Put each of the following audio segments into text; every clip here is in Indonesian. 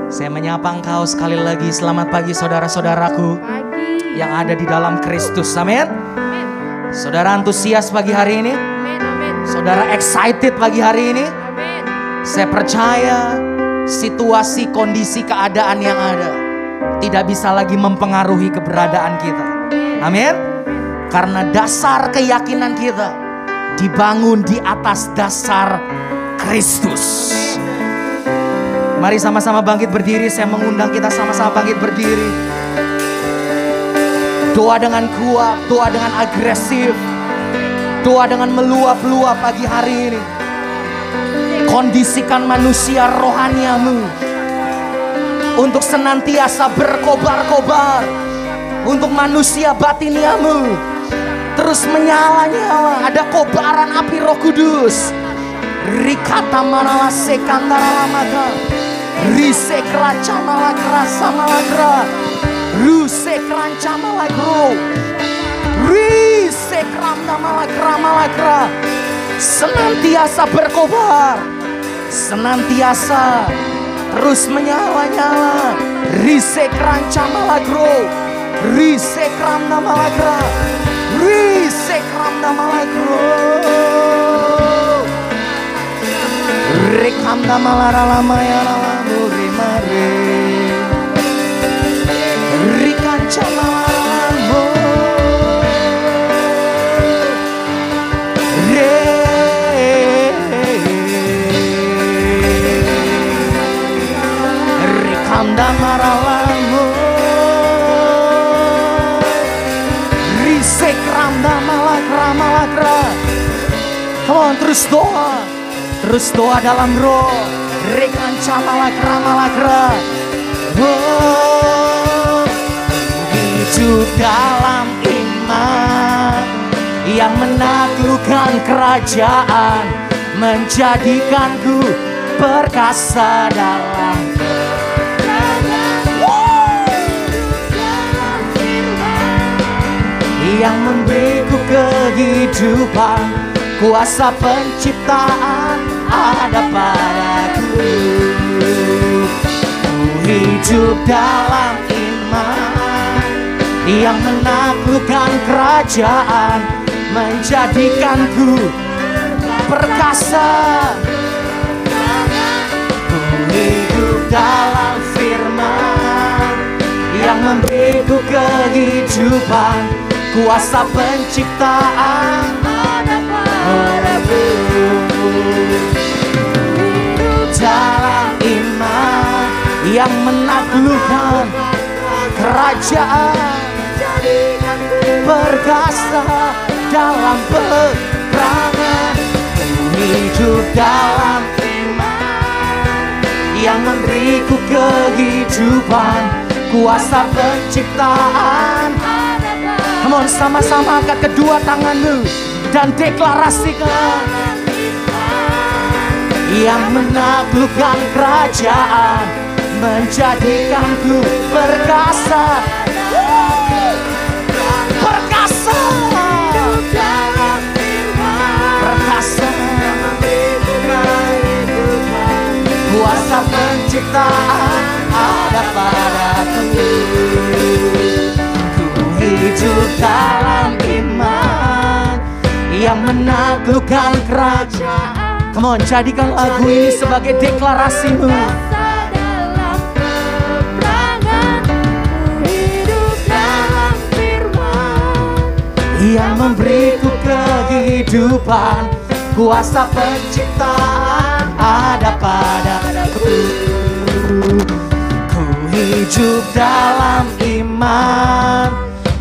Saya menyapa engkau sekali lagi. Selamat pagi saudara-saudaraku yang ada di dalam Kristus. Amin. Saudara antusias pagi hari ini? Saudara excited pagi hari ini? Saya percaya situasi, kondisi, keadaan yang ada tidak bisa lagi mempengaruhi keberadaan kita. Amin. Karena dasar keyakinan kita dibangun di atas dasar Kristus. Mari sama-sama bangkit berdiri. Saya mengundang kita sama-sama bangkit berdiri. Doa dengan kuat, doa dengan agresif, doa dengan meluap-luap pagi hari ini. Kondisikan manusia rohaniamu untuk senantiasa berkobar-kobar. Untuk manusia batiniamu terus menyala-nyala. Ada kobaran api Roh Kudus. Rikata manala sekandara maka Rise kranca malakra samalagra Ruse kranca malagro Rise kramda malakra senantiasa berkobar, senantiasa terus menyala-nyala. Rise kranca malagro Rise kramda malagra Rise kramda malagro Rekamda malara lama ya lama muri mare Rikanca malamo Re Rikamda maralamo Risekramda malakra. Come on, terus doa. Terus doa dalam roh. Rekanca malakra. Oh, hidup dalam iman yang menaklukkan kerajaan, menjadikanku perkasa dalam yang memberiku kehidupan. Kuasa penciptaan ada padaku. Ku hidup dalam iman yang menaklukkan kerajaan, menjadikanku perkasa. Ku hidup dalam firman yang memberiku kehidupan. Kuasa penciptaan ada padaku. Dalam iman yang menaklukkan kerajaan, perkasa dalam peperangan. Hidup dalam iman yang memberiku kehidupan. Kuasa penciptaan. Come on, sama-sama angkat kedua tanganmu dan deklarasikan. Yang menaklukkan kerajaan, menjadikanku perkasa. Perkasa. Perkasa. Kuasa penciptaan ada padaku. Hidup dalam iman yang menaklukkan kerajaan. Come on, jadikan lagu ini sebagai deklarasimu. Hidup dalam firman yang memberiku kehidupan. Kuasa penciptaan ada padaku. Ku hidup dalam iman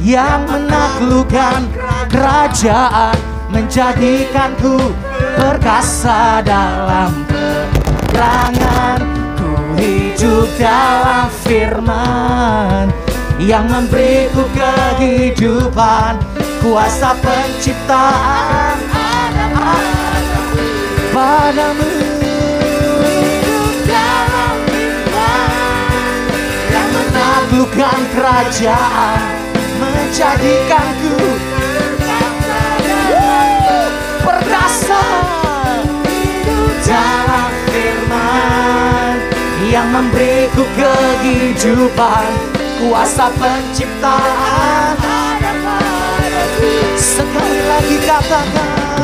yang menaklukkan kerajaan, menjadikanku perkasa dalam peperangan. Ku hidup dalam firman yang memberiku kehidupan. Kuasa penciptaan ada padamu. Hidup dalam firman yang menaklukkan kerajaan, menjadikanku perkasa dalam firman yang memberiku kehidupan, kuasa penciptaan ada padaku. Sekali lagi katakan,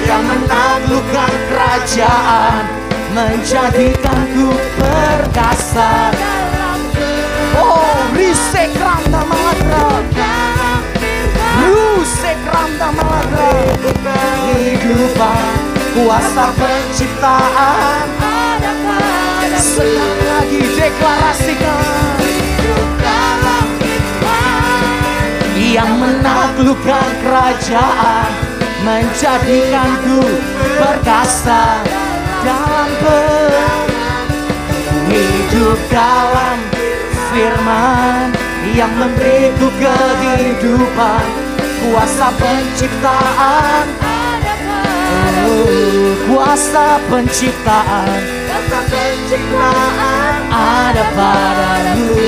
yang menaklukkan kerajaan, menjadikanku perkasa. Oh, risekram damaladra, rusekram damaladra. Kehidupan, kuasa penciptaan ada padaku. Sekali lagi deklarasikan, yang menaklukkan kerajaan, menjadikanku perkasa dalam hidup dalam firman, yang memberiku kehidupan, kuasa penciptaan ada padaku. Kuasa penciptaan ada padamu.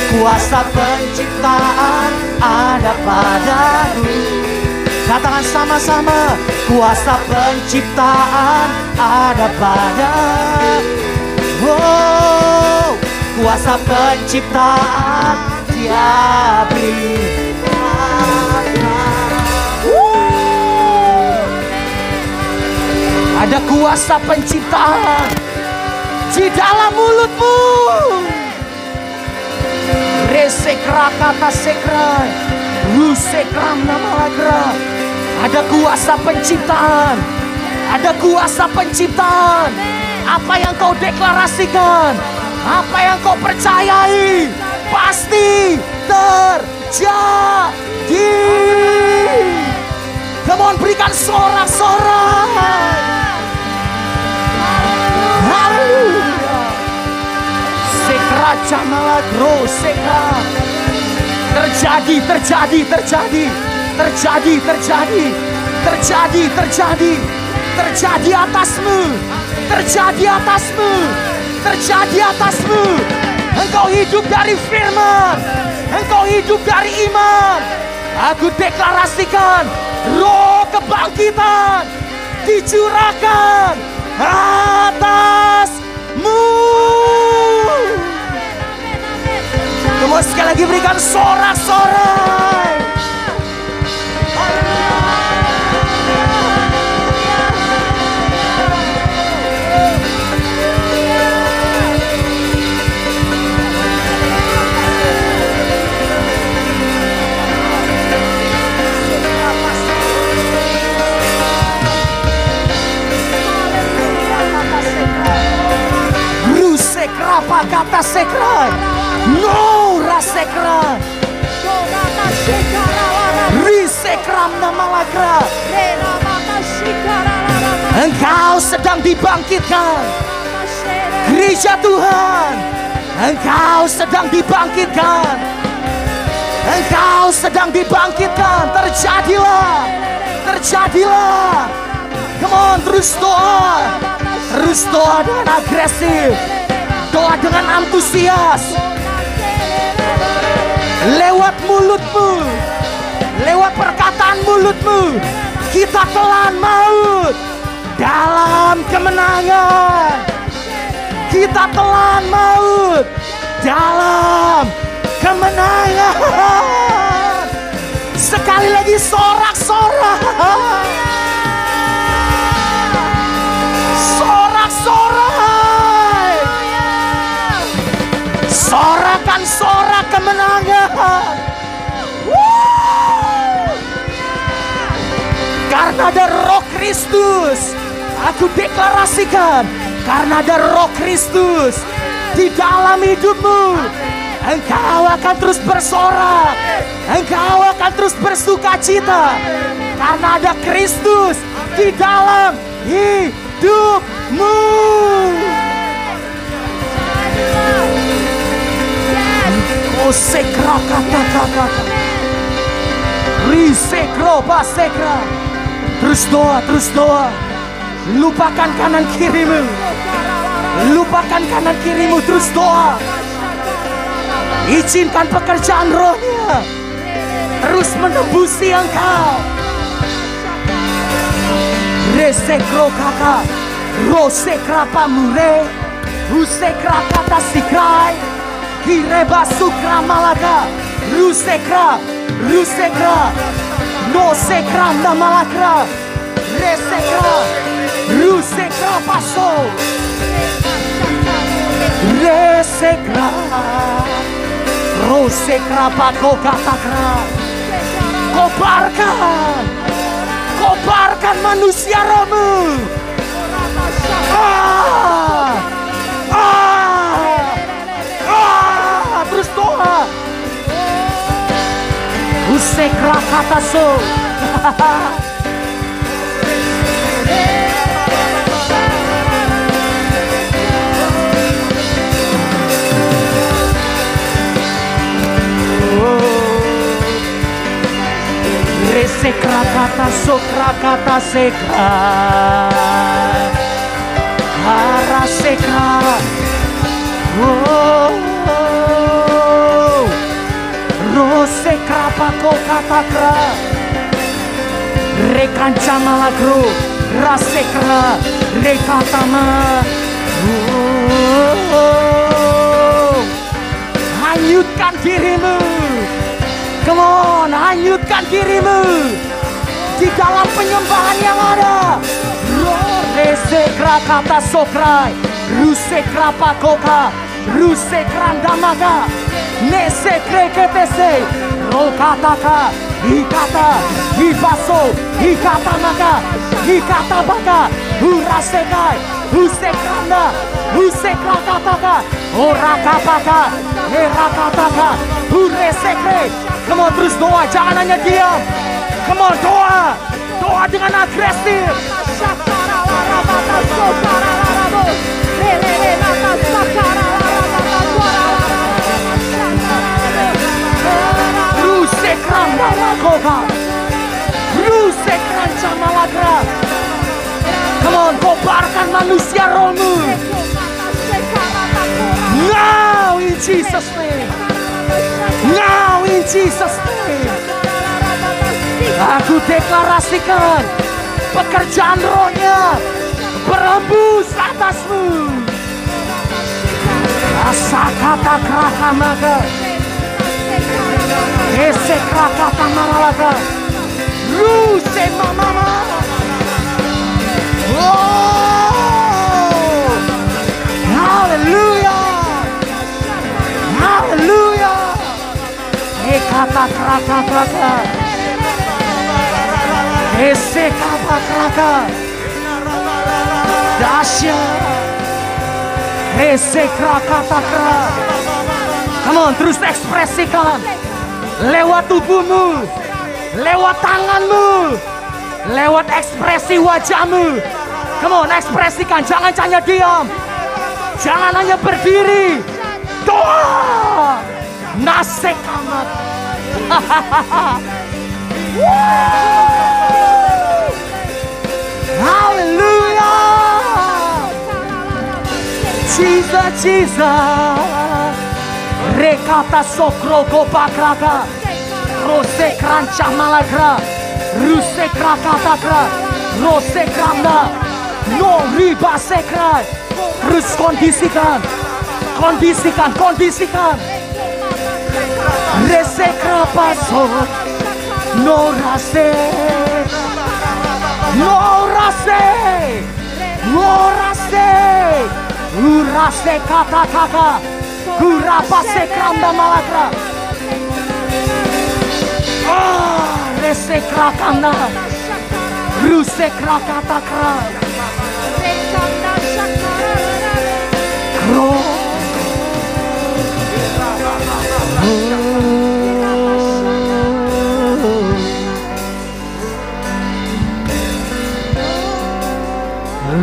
Kuasa penciptaan ada padamu. Katakan sama-sama, kuasa penciptaan ada padamu. Oh, kuasa penciptaan Dia beri. Ada kuasa penciptaan di dalam mulutmu. Resekra kata sekra, rusekram namalagra. Ada kuasa penciptaan, ada kuasa penciptaan. Apa yang kau deklarasikan, apa yang kau percayai, pasti terjadi. Come on, berikan sorak-sorak. Haleluya. Sekra jamalagro sekra. Terjadi, terjadi, terjadi. Terjadi, terjadi. Terjadi, terjadi. Terjadi atasmu. Terjadi atasmu. Terjadi atasmu. Engkau hidup dari firman. Engkau hidup dari iman. Aku deklarasikan, roh kebangkitan dicurahkan atasmu. Kamu sekali lagi berikan sorak-sorai. Apa kata sekra? No rasekra. Risekram namalagra. Engkau sedang dibangkitkan, gereja Tuhan. Engkau sedang dibangkitkan. Engkau sedang dibangkitkan. Terjadilah, terjadilah. Come on, terus doa. Terus doa dengan agresif. Doa dengan antusias. Lewat mulutmu, lewat perkataan mulutmu, kita telan maut dalam kemenangan. Kita telan maut dalam kemenangan. Sekali lagi sorak-sorak. Sorak-sorak. Sorakan sorak kemenangan. Karena ada roh Kristus, aku deklarasikan, karena ada roh Kristus di dalam hidupmu, engkau akan terus bersorak, engkau akan terus bersukacita, karena ada Kristus di dalam hidupmu. Oh sekra kata-kata, risekro basekra. Terus doa, terus doa. Lupakan kanan kirimu, lupakan kanan kirimu, terus doa. Izinkan pekerjaan rohnya terus menembusi engkau. Resekro kaka, rosekra pamure, usekra kata sikrai, kireba sukra malaga, rusekra, nosekra namalakra, resekra, rusekra paso, resekra, rosekra pako katakra, kobarkan manusia romu. Terus doa. Usekra kata so. Resekra kata sokra kata sekra. Harasekra. Rosekra pako katakra. Rekanca malagro. Rasekra. Rekatama. Hanyutkan dirimu. Come on, hanyutkan dirimu di dalam penyembahan yang ada. Resekra kata sokrai, rusekra pakoka, rusekra damaga, nesekre ketese, rokataka, hikata, hibaso, hikata maka, hikata baka, hurasekai, husekranda, husekra kataka, orakapaka, herakataka, huresekre. Come on, terus doa, jangan hanya diam. Come on, doa. Doa dengan agresif. Rusekran malakoka. Rusekran camalagra. Come on, kobarkan manusia rohmu. Now in Jesus' name. Now in Jesus' name. Aku deklarasikan pekerjaan rohnya berembus atasmu. Asakata kraka maka, ese kraka malaka, ruse mama. Oh, hallelujah, hallelujah. Ekata kraka, ese kraka, dahsyat. Ese kraka. Come on, terus ekspresikan lewat tubuhmu, lewat tanganmu, lewat ekspresi wajahmu. Come on, ekspresikan, jangan hanya diam, jangan hanya berdiri. Doa, nasekamat. Hallelujah. Jesus, Jesus. Rekata sokro gopakraka. Rose kranca malagra. Ruse krakatakra. Rose kranda. No riba sekra. Terus kondisikan. Resekra paso. No rase. Urase kata. Kurapa sekranda malakra. Resekra kanda. Rusekra katakra. Kro.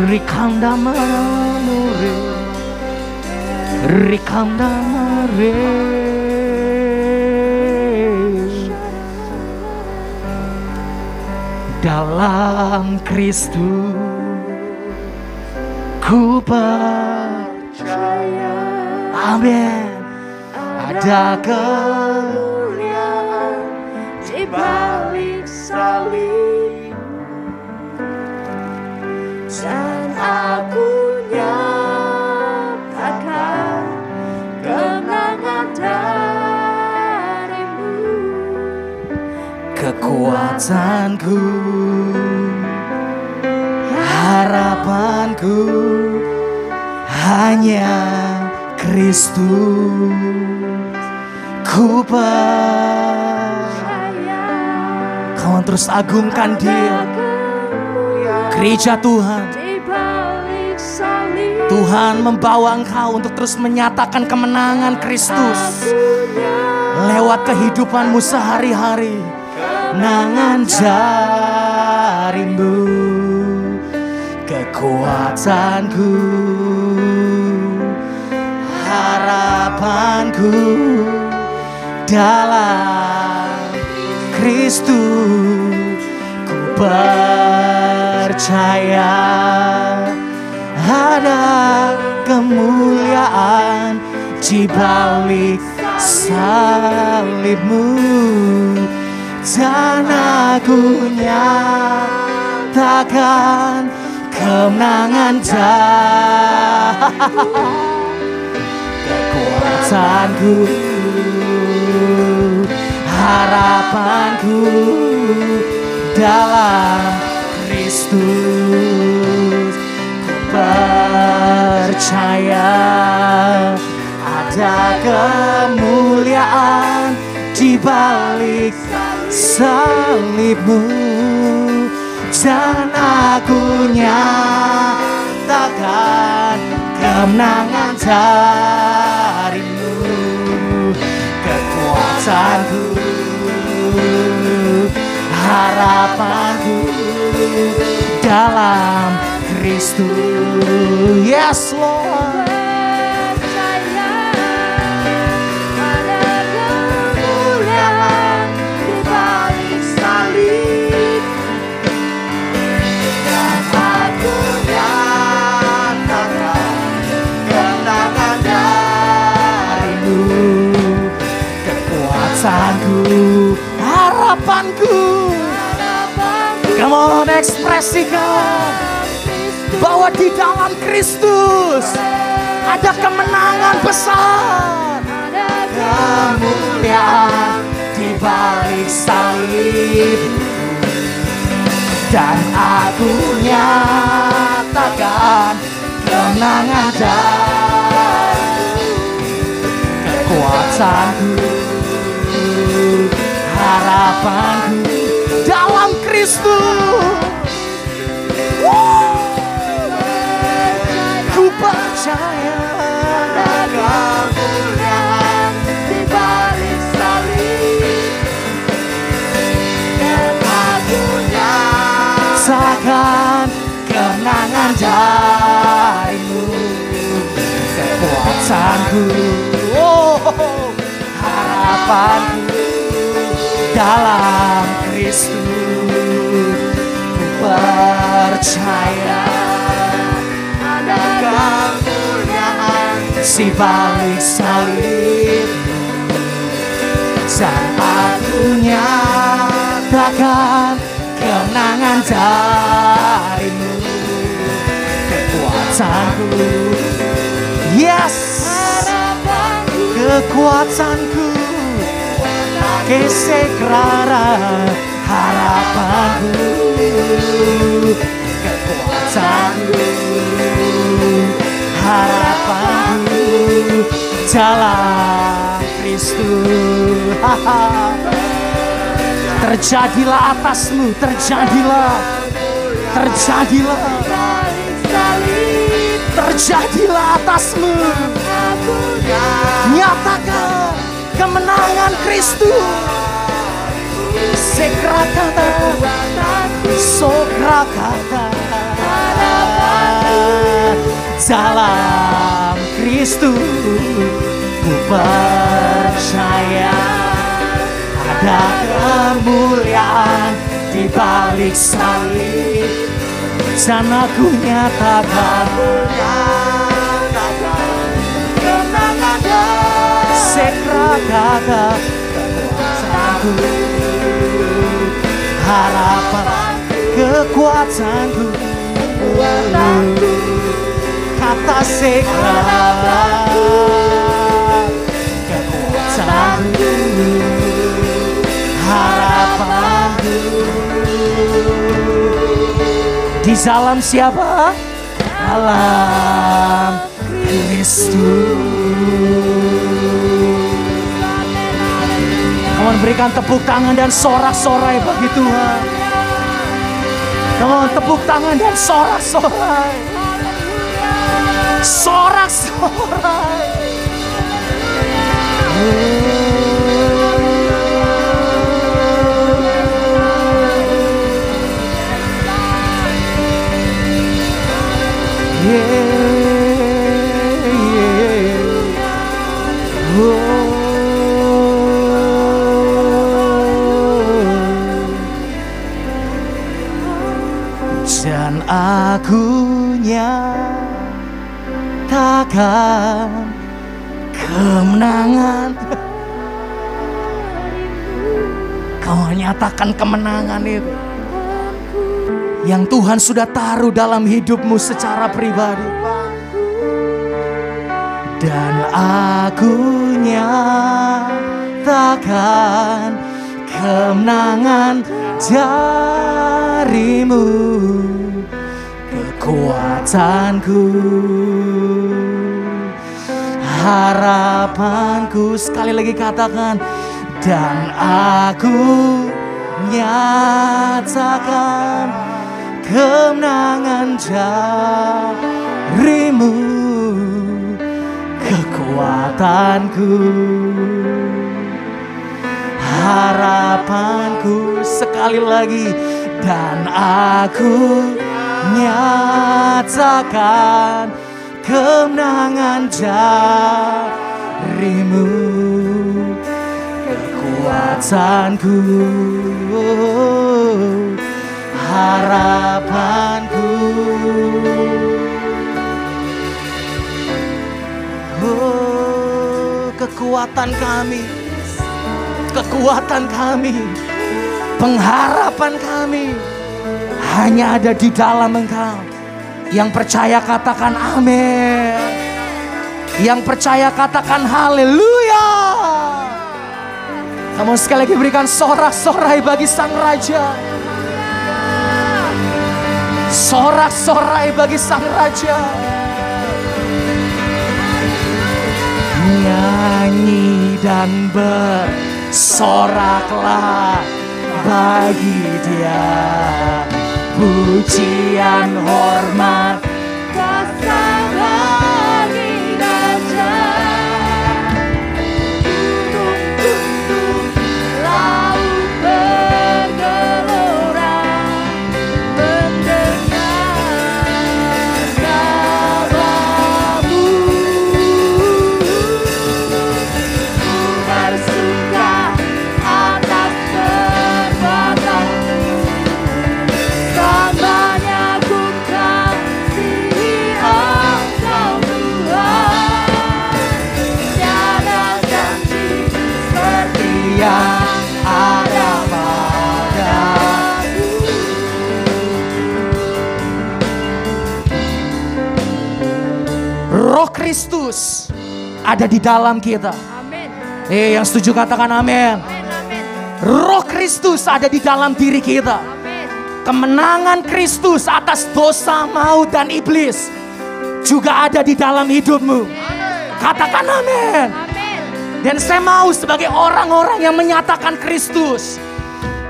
Rikanda manure, Rikanda mare. Dalam Kristus ku percaya. Amin. Ada kemuliaan di balik salib. dan aku nyatakan kemenangan darimu. Kekuatanku, harapanku hanya Kristus. Ku percaya. Kawan terus agungkan Dia. Gereja Tuhan, Tuhan membawa engkau untuk terus menyatakan kemenangan Kristus lewat kehidupanmu sehari-hari. Kemenangan darimu, kekuatanku, harapanku dalam Kristus. Ku percaya ada kemuliaan di balik salibmu, dan aku nyatakan kemenangan kekuatanku, harapanku dalam Kristus. Ku percaya ada kemuliaan di balik salibmu, dan aku nyatakan kemenangan darimu. Kekuatanku, harapanku dalam Kristus. Yes Lord. Harapanku, come on, ekspresikan bahwa di dalam Kristus ada kemenangan besar, kemuliaan di balik salib, dan aku nyatakan kemenangan darimu. Kekuatanku, harapanku dalam Kristus. Ku percaya kemuliaan di balik salib, dan aku nyatakan kemenangan darimu. Kekuatanku, harapanku dalam Kristus. Ku percaya ada kemuliaan di balik salib, dan aku nyatakan kemenangan darimu. Kekuatanku, yes, kekuatanku, kesekrara harapanku, kekuatanku, harapanku dalam Kristus. Terjadilah atasmu, terjadilah, terjadilah, terjadilah atasmu. Nyatakan kemenangan Kristus. Sekrakata, sokrakata, dalam Kristus. Ku percaya ada kemuliaan di balik salib, dan aku nyatakan kemenangan sekrakata, kekuatanku, harapan, kekuatanku, kata sekat, kekuatanku, harapanku. Di dalam siapa? Dalam Kristus. Kamu berikan tepuk tangan dan sorak-sorai bagi Tuhan. Kamu tepuk tangan dan sorak-sorai. Sorak-sorai. Dan aku nyatakan kemenangan. Kau nyatakan kemenangan itu yang Tuhan sudah taruh dalam hidupmu secara pribadi. Dan aku nyatakan kemenangan darimu, kekuatanku, harapanku. Sekali lagi katakan, dan aku nyatakan kemenangan darimu, kekuatanku, harapanku. Sekali lagi, dan aku nyatakan kemenangan darimu, kekuatanku, harapanku. Oh, kekuatan kami, kekuatan kami, pengharapan kami hanya ada di dalam Engkau. Yang percaya katakan amin. Yang percaya katakan haleluya. Kamu sekali lagi berikan sorak-sorai bagi Sang Raja. Sorak-sorai bagi Sang Raja. Nyanyi dan bersoraklah bagi Dia, pujian hormat kasih bagi Raja. Gunung-gunung laut bergelora mendengar sabdamu. Ku bersuka atas perbuatanmu, tambahnya ku kasihi Engkau Tuhan. Tiada janji seperti yang ada padamu. Roh Kristus ada di dalam kita. Amin. Yang setuju katakan amin. Amin. Roh Kristus ada di dalam diri kita. Amin. Kemenangan Kristus atas dosa, maut, dan iblis juga ada di dalam hidupmu. Katakan amin. Amin. Dan saya mau sebagai orang-orang yang menyatakan Kristus,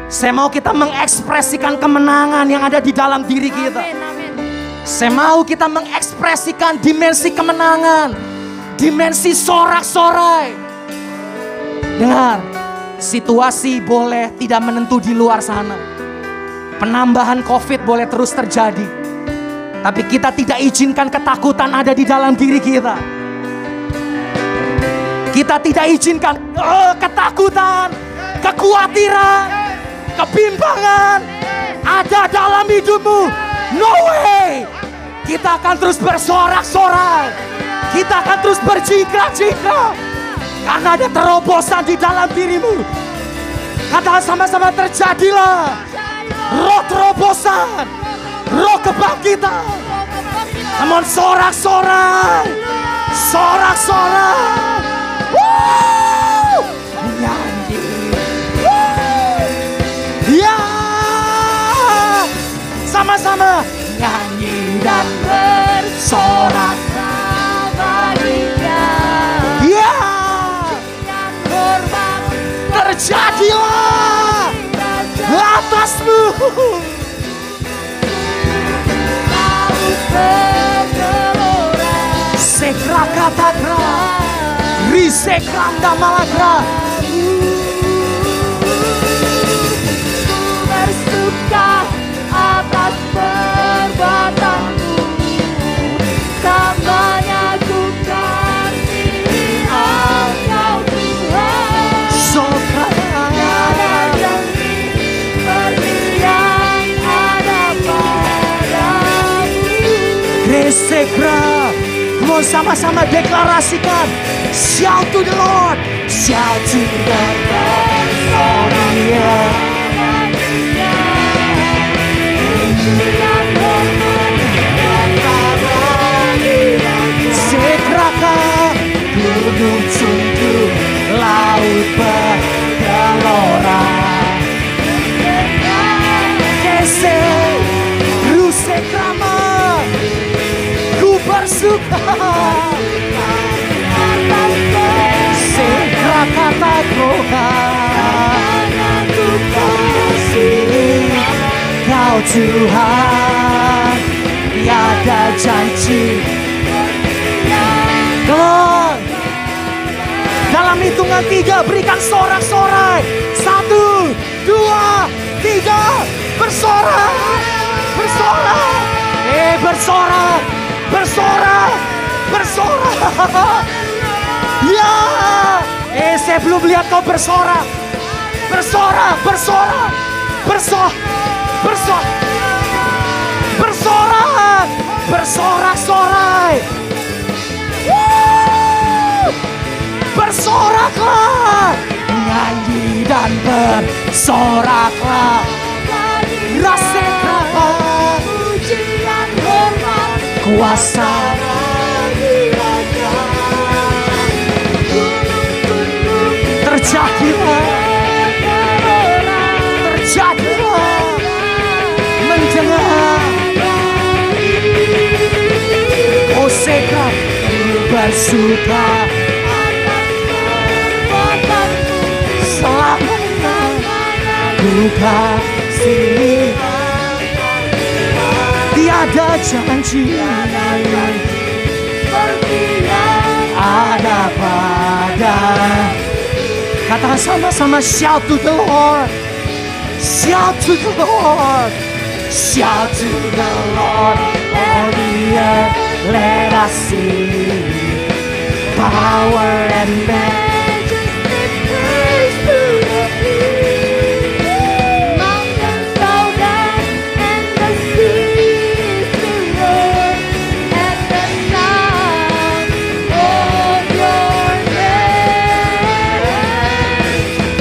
saya mau kita mengekspresikan kemenangan yang ada di dalam diri kita. Amin. Amin. Saya mau kita mengekspresikan dimensi kemenangan, dimensi sorak-sorai. Dengar, situasi boleh tidak menentu di luar sana. Penambahan COVID boleh terus terjadi. Tapi kita tidak izinkan ketakutan ada di dalam diri kita. Kita tidak izinkan ketakutan, kekhawatiran, kebimbangan ada dalam hidupmu. No way. Kita akan terus bersorak-sorai. Kita akan terus berjingkrak-jingkrak. Karena ada terobosan di dalam dirimu. Katakan sama-sama, terjadilah roh terobosan Roh kebangkitan. Namun sorak-sorai. Sorak-sorai. Nyanyi. Ya. Sama-sama nyanyi dan bersorak. Ya. Terjadilah atasmu. Sekrakatagra, risekranda malagra. Bersuka atas perbuatanmu, semuanya ku kasihi Engkau Tuhan. Tiada janji seperti yang ada padamu. Resekra. Mau sama-sama deklarasikan. Shout to the Lord. Shout to the Lord. Sekraka gunung tunduk, laut bergelora. Kese rusekrama, ku bersuka. Sekrakata groha, ku kasih Kau Tuhan, tiada janji. Come, dalam hitungan 3 berikan sorak-sorai. 1, 2, 3, bersorak, bersorak, bersorak, bersorak, bersorak. Ya, saya belum lihat kau bersorak, bersorak, bersorak, bersorak, bersorak, bersorak, bersorak-sorai. Bersoraklah, nyanyi dan bersoraklah. Rasakanlah pujian hormat kuasa. Terjadilah, terjadilah, mendengar. Oh sekar bersuka. Selamanya ku kasih. Tiada janji ada pada. Katakan sama-sama, shout to the Lord. Shout to the Lord. Shout to the Lord. All the earth, let us see power and majesty.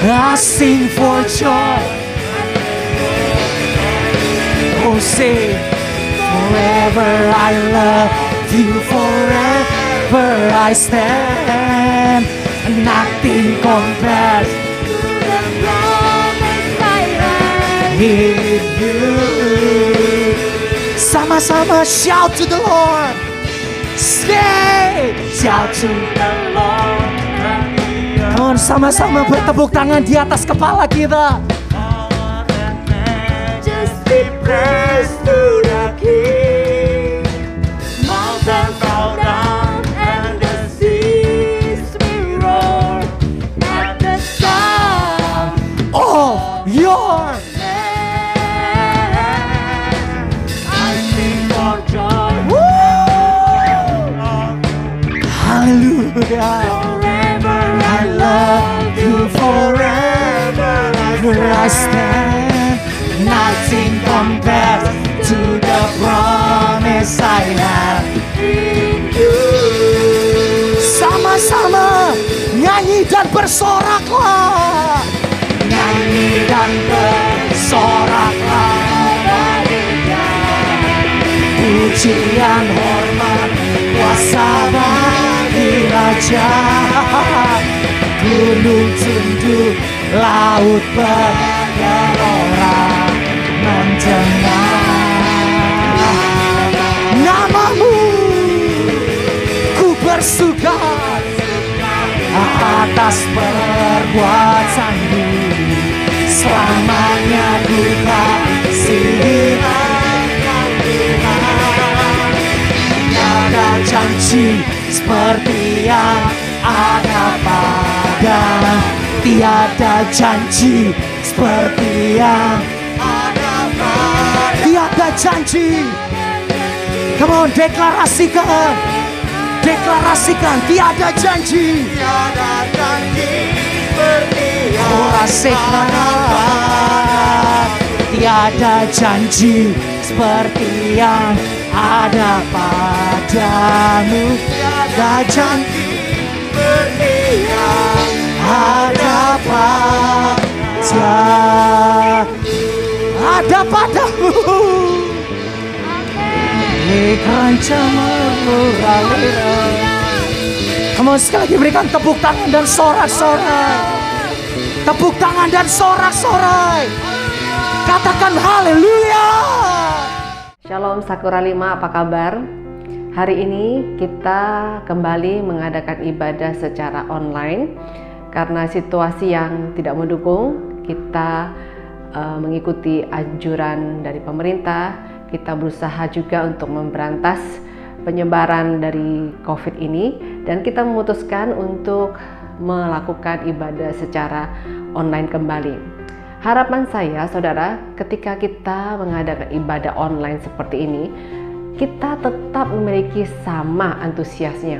I sing for joy. Oh, say, forever I love you, forever I stand. Nothing compares to the promise I have in you. Sama-sama shout to the Lord. Say, shout to the Lord. Sama-sama bertepuk tangan di atas kepala kita. Just be praised to the King. Mountains bow down and the seas will roar at the sound of your name. I sing for joy. Hallelujah. I love you forever. I stand. Nothing compares to the promise I have in you. Sama-sama nyanyi dan bersoraklah. Nyanyi dan bersoraklah. pujian hormat kuasa bagi Raja. Gunung tunduk, laut bergelora mendengar namamu. Ku bersuka atas perbuatanmu, selamanya ku kasihi Engkau Tuhan. Tiada janji seperti yang ada padamu, tiada janji seperti yang ada padamu. Tiada janji. Come on, deklarasikan. Deklarasikan, tiada janji. Tiada janji seperti yang Rasakan, tiada janji seperti yang ada padamu. Tiada janji seperti yang ada padamu. Kamu sekali lagi berikan tepuk tangan dan sorak-sorai. Tepuk tangan dan sorak-sorai. Katakan haleluya. Shalom Sakura 5, apa kabar? Hari ini kita kembali mengadakan ibadah secara online. Karena situasi yang tidak mendukung, kita mengikuti anjuran dari pemerintah. Kita berusaha juga untuk memberantas penyebaran dari COVID ini, dan kita memutuskan untuk melakukan ibadah secara online kembali. Harapan saya, saudara, ketika kita mengadakan ibadah online seperti ini, kita tetap memiliki sama antusiasnya,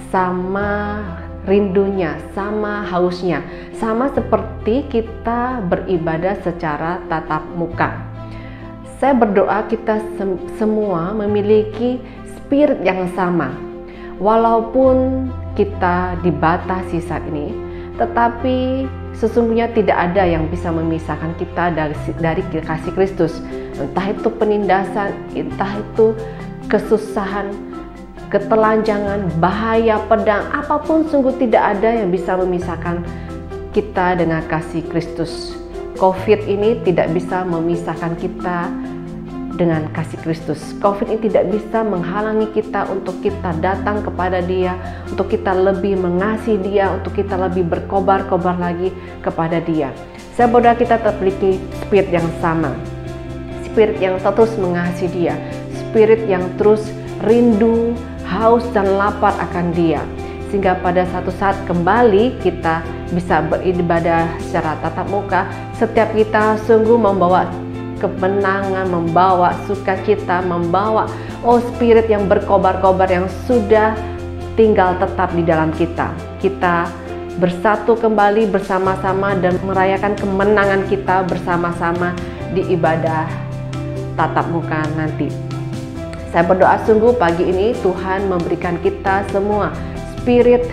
sama rindunya, sama hausnya, sama seperti kita beribadah secara tatap muka. Saya berdoa kita semua memiliki spirit yang sama. Walaupun kita dibatasi saat ini, tetapi sesungguhnya tidak ada yang bisa memisahkan kita dari kasih Kristus. Entah itu penindasan, entah itu kesusahan, ketelanjangan, bahaya, pedang, apapun sungguh tidak ada yang bisa memisahkan kita dengan kasih Kristus. COVID ini tidak bisa memisahkan kita dengan kasih Kristus. COVID ini tidak bisa menghalangi kita untuk kita datang kepada Dia, untuk kita lebih mengasihi Dia, untuk kita lebih berkobar-kobar lagi kepada Dia. Saya berdoa kita tetap memiliki spirit yang sama, spirit yang terus mengasihi Dia, spirit yang terus rindu, haus dan lapar akan Dia, sehingga pada satu saat kembali kita bisa beribadah secara tatap muka. Setiap kita sungguh membawa kemenangan, membawa sukacita, membawa spirit yang berkobar-kobar yang sudah tinggal tetap di dalam kita. Kita bersatu kembali bersama-sama dan merayakan kemenangan kita bersama-sama di ibadah tatap muka nanti. Saya berdoa sungguh pagi ini Tuhan memberikan kita semua spirit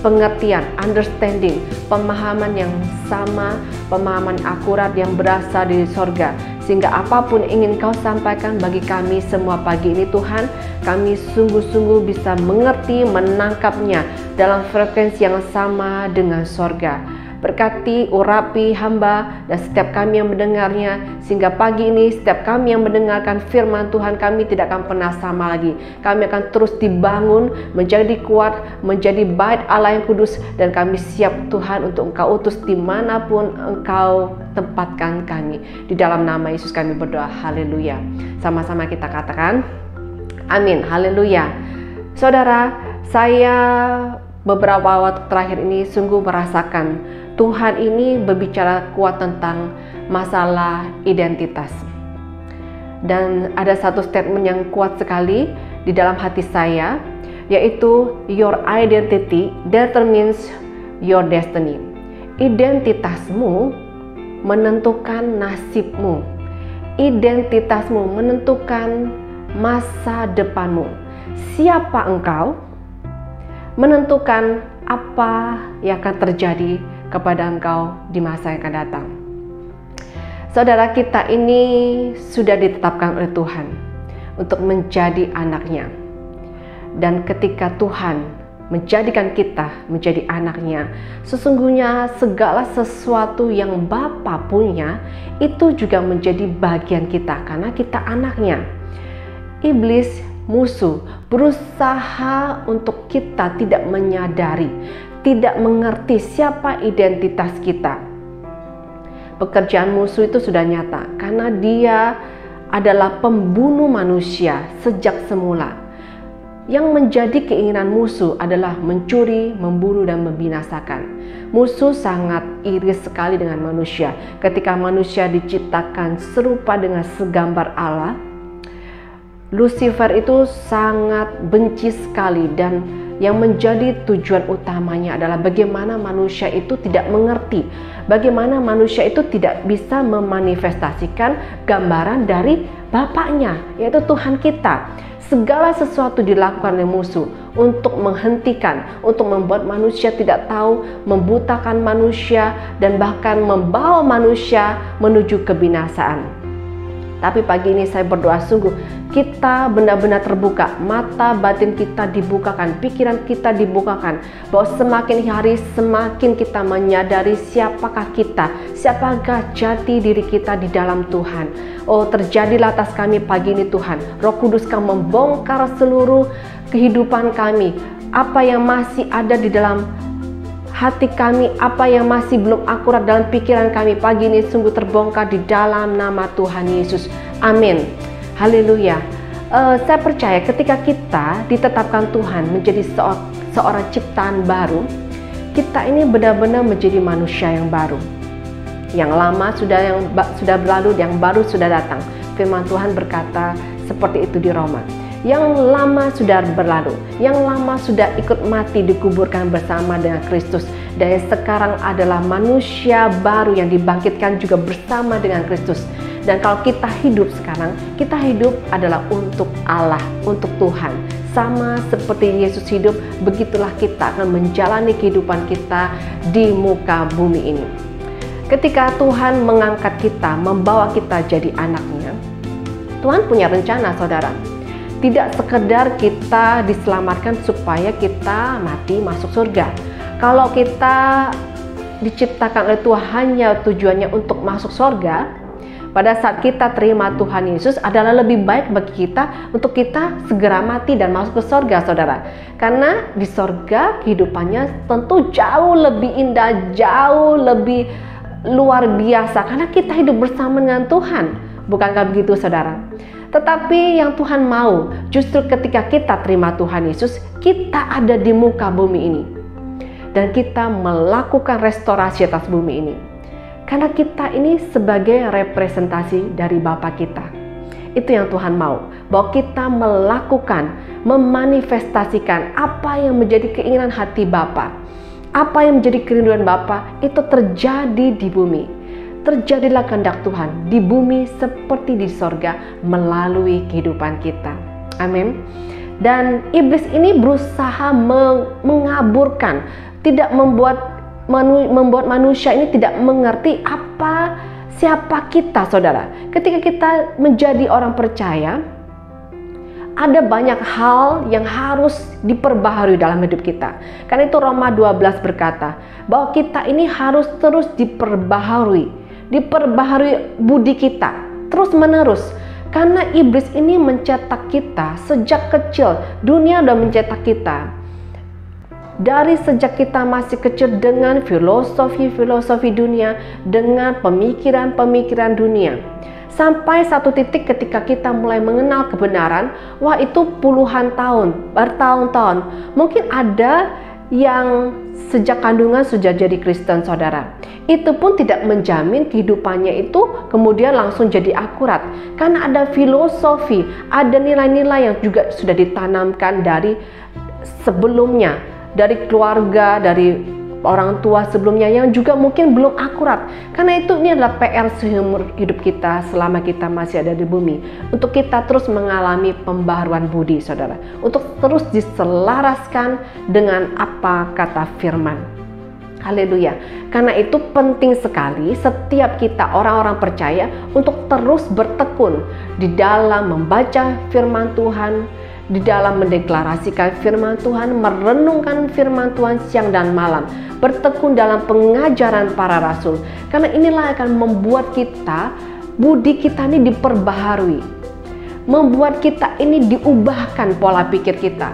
pengertian, understanding, pemahaman yang sama, pemahaman akurat yang berasal dari sorga, sehingga apapun ingin Kau sampaikan bagi kami semua pagi ini Tuhan, kami sungguh-sungguh bisa mengerti, menangkapnya dalam frekuensi yang sama dengan sorga. Berkati, urapi hamba dan setiap kami yang mendengarnya, sehingga pagi ini setiap kami yang mendengarkan firman Tuhan, kami tidak akan pernah sama lagi. Kami akan terus dibangun, menjadi kuat, menjadi bait Allah yang kudus, dan kami siap Tuhan untuk Engkau utus dimanapun Engkau tempatkan kami. Di dalam nama Yesus kami berdoa, haleluya. Sama-sama kita katakan, amin, haleluya. Saudara, saya beberapa waktu terakhir ini sungguh merasakan Tuhan ini berbicara kuat tentang masalah identitas. Dan ada satu statement yang kuat sekali di dalam hati saya, yaitu your identity determines your destiny. Identitasmu menentukan nasibmu. Identitasmu menentukan masa depanmu. Siapa engkau menentukan apa yang akan terjadi kepada engkau di masa yang akan datang. Saudara, kita ini sudah ditetapkan oleh Tuhan untuk menjadi anaknya. Dan ketika Tuhan menjadikan kita menjadi anaknya, sesungguhnya segala sesuatu yang Bapa punya itu juga menjadi bagian kita karena kita anaknya. Iblis, musuh, berusaha untuk kita tidak menyadari, tidak mengerti siapa identitas kita. Pekerjaan musuh itu sudah nyata karena dia adalah pembunuh manusia sejak semula. Yang menjadi keinginan musuh adalah mencuri, membunuh, dan membinasakan. Musuh sangat iri sekali dengan manusia. Ketika manusia diciptakan serupa dengan segambar Allah, Lucifer itu sangat benci sekali, dan yang menjadi tujuan utamanya adalah bagaimana manusia itu tidak mengerti, bagaimana manusia itu tidak bisa memanifestasikan gambaran dari Bapaknya, yaitu Tuhan kita. Segala sesuatu dilakukan oleh musuh untuk menghentikan, untuk membuat manusia tidak tahu, membutakan manusia, dan bahkan membawa manusia menuju kebinasaan. Tapi pagi ini saya berdoa sungguh kita benar-benar terbuka, mata batin kita dibukakan, pikiran kita dibukakan, bahwa semakin hari semakin kita menyadari siapakah kita, siapakah jati diri kita di dalam Tuhan. Oh, terjadilah atas kami pagi ini Tuhan. Roh Kudus Kau membongkar seluruh kehidupan kami, apa yang masih ada di dalam hati kami, apa yang masih belum akurat dalam pikiran kami pagi ini sungguh terbongkar di dalam nama Tuhan Yesus. Amin. Haleluya. Saya percaya ketika kita ditetapkan Tuhan menjadi seorang ciptaan baru, kita ini benar-benar menjadi manusia yang baru. Yang lama sudah berlalu, yang baru sudah datang. Firman Tuhan berkata seperti itu di Roma. Yang lama sudah berlalu, yang lama sudah ikut mati dikuburkan bersama dengan Kristus, dan yang sekarang adalah manusia baru yang dibangkitkan juga bersama dengan Kristus. Dan kalau kita hidup sekarang, kita hidup adalah untuk Allah, untuk Tuhan. Sama seperti Yesus hidup, begitulah kita akan menjalani kehidupan kita di muka bumi ini. Ketika Tuhan mengangkat kita, membawa kita jadi anaknya, Tuhan punya rencana, saudara. Tidak sekedar kita diselamatkan supaya kita mati masuk surga. Kalau kita diciptakan oleh Tuhan hanya tujuannya untuk masuk surga, pada saat kita terima Tuhan Yesus adalah lebih baik bagi kita untuk kita segera mati dan masuk ke surga, saudara. Karena di surga kehidupannya tentu jauh lebih indah, jauh lebih luar biasa karena kita hidup bersama dengan Tuhan. Bukankah begitu, saudara? Tetapi yang Tuhan mau, justru ketika kita terima Tuhan Yesus, kita ada di muka bumi ini. Dan kita melakukan restorasi atas bumi ini. Karena kita ini sebagai representasi dari Bapa kita. Itu yang Tuhan mau, bahwa kita melakukan, memanifestasikan apa yang menjadi keinginan hati Bapa. Apa yang menjadi kerinduan Bapa, itu terjadi di bumi. Terjadilah kehendak Tuhan di bumi seperti di sorga melalui kehidupan kita. Amin. Dan iblis ini berusaha mengaburkan, tidak membuat manusia ini tidak mengerti siapa kita, saudara. Ketika kita menjadi orang percaya, ada banyak hal yang harus diperbaharui dalam hidup kita. Karena itu Roma 12 berkata bahwa kita ini harus terus diperbaharui budi kita terus menerus. Karena iblis ini mencetak kita sejak kecil. Dunia udah mencetak kita dari sejak kita masih kecil dengan filosofi dunia, dengan pemikiran dunia. Sampai satu titik ketika kita mulai mengenal kebenaran, wah itu puluhan tahun, bertahun-tahun. Mungkin ada yang sejak kandungan sudah jadi Kristen, saudara. Itu pun tidak menjamin kehidupannya itu kemudian langsung jadi akurat. Karena ada filosofi, ada nilai-nilai yang juga sudah ditanamkan dari sebelumnya, dari keluarga, dari orang tua sebelumnya yang juga mungkin belum akurat. Karena itu ini adalah PR seumur hidup kita selama kita masih ada di bumi. Untuk kita terus mengalami pembaharuan budi, saudara. Untuk terus diselaraskan dengan apa kata firman. Haleluya. Karena itu penting sekali setiap kita orang-orang percaya untuk terus bertekun di dalam membaca firman Tuhan, di dalam mendeklarasikan firman Tuhan, merenungkan firman Tuhan siang dan malam, bertekun dalam pengajaran para rasul. Karena inilah akan membuat kita, budi kita ini diperbaharui, membuat kita ini diubahkan pola pikir kita,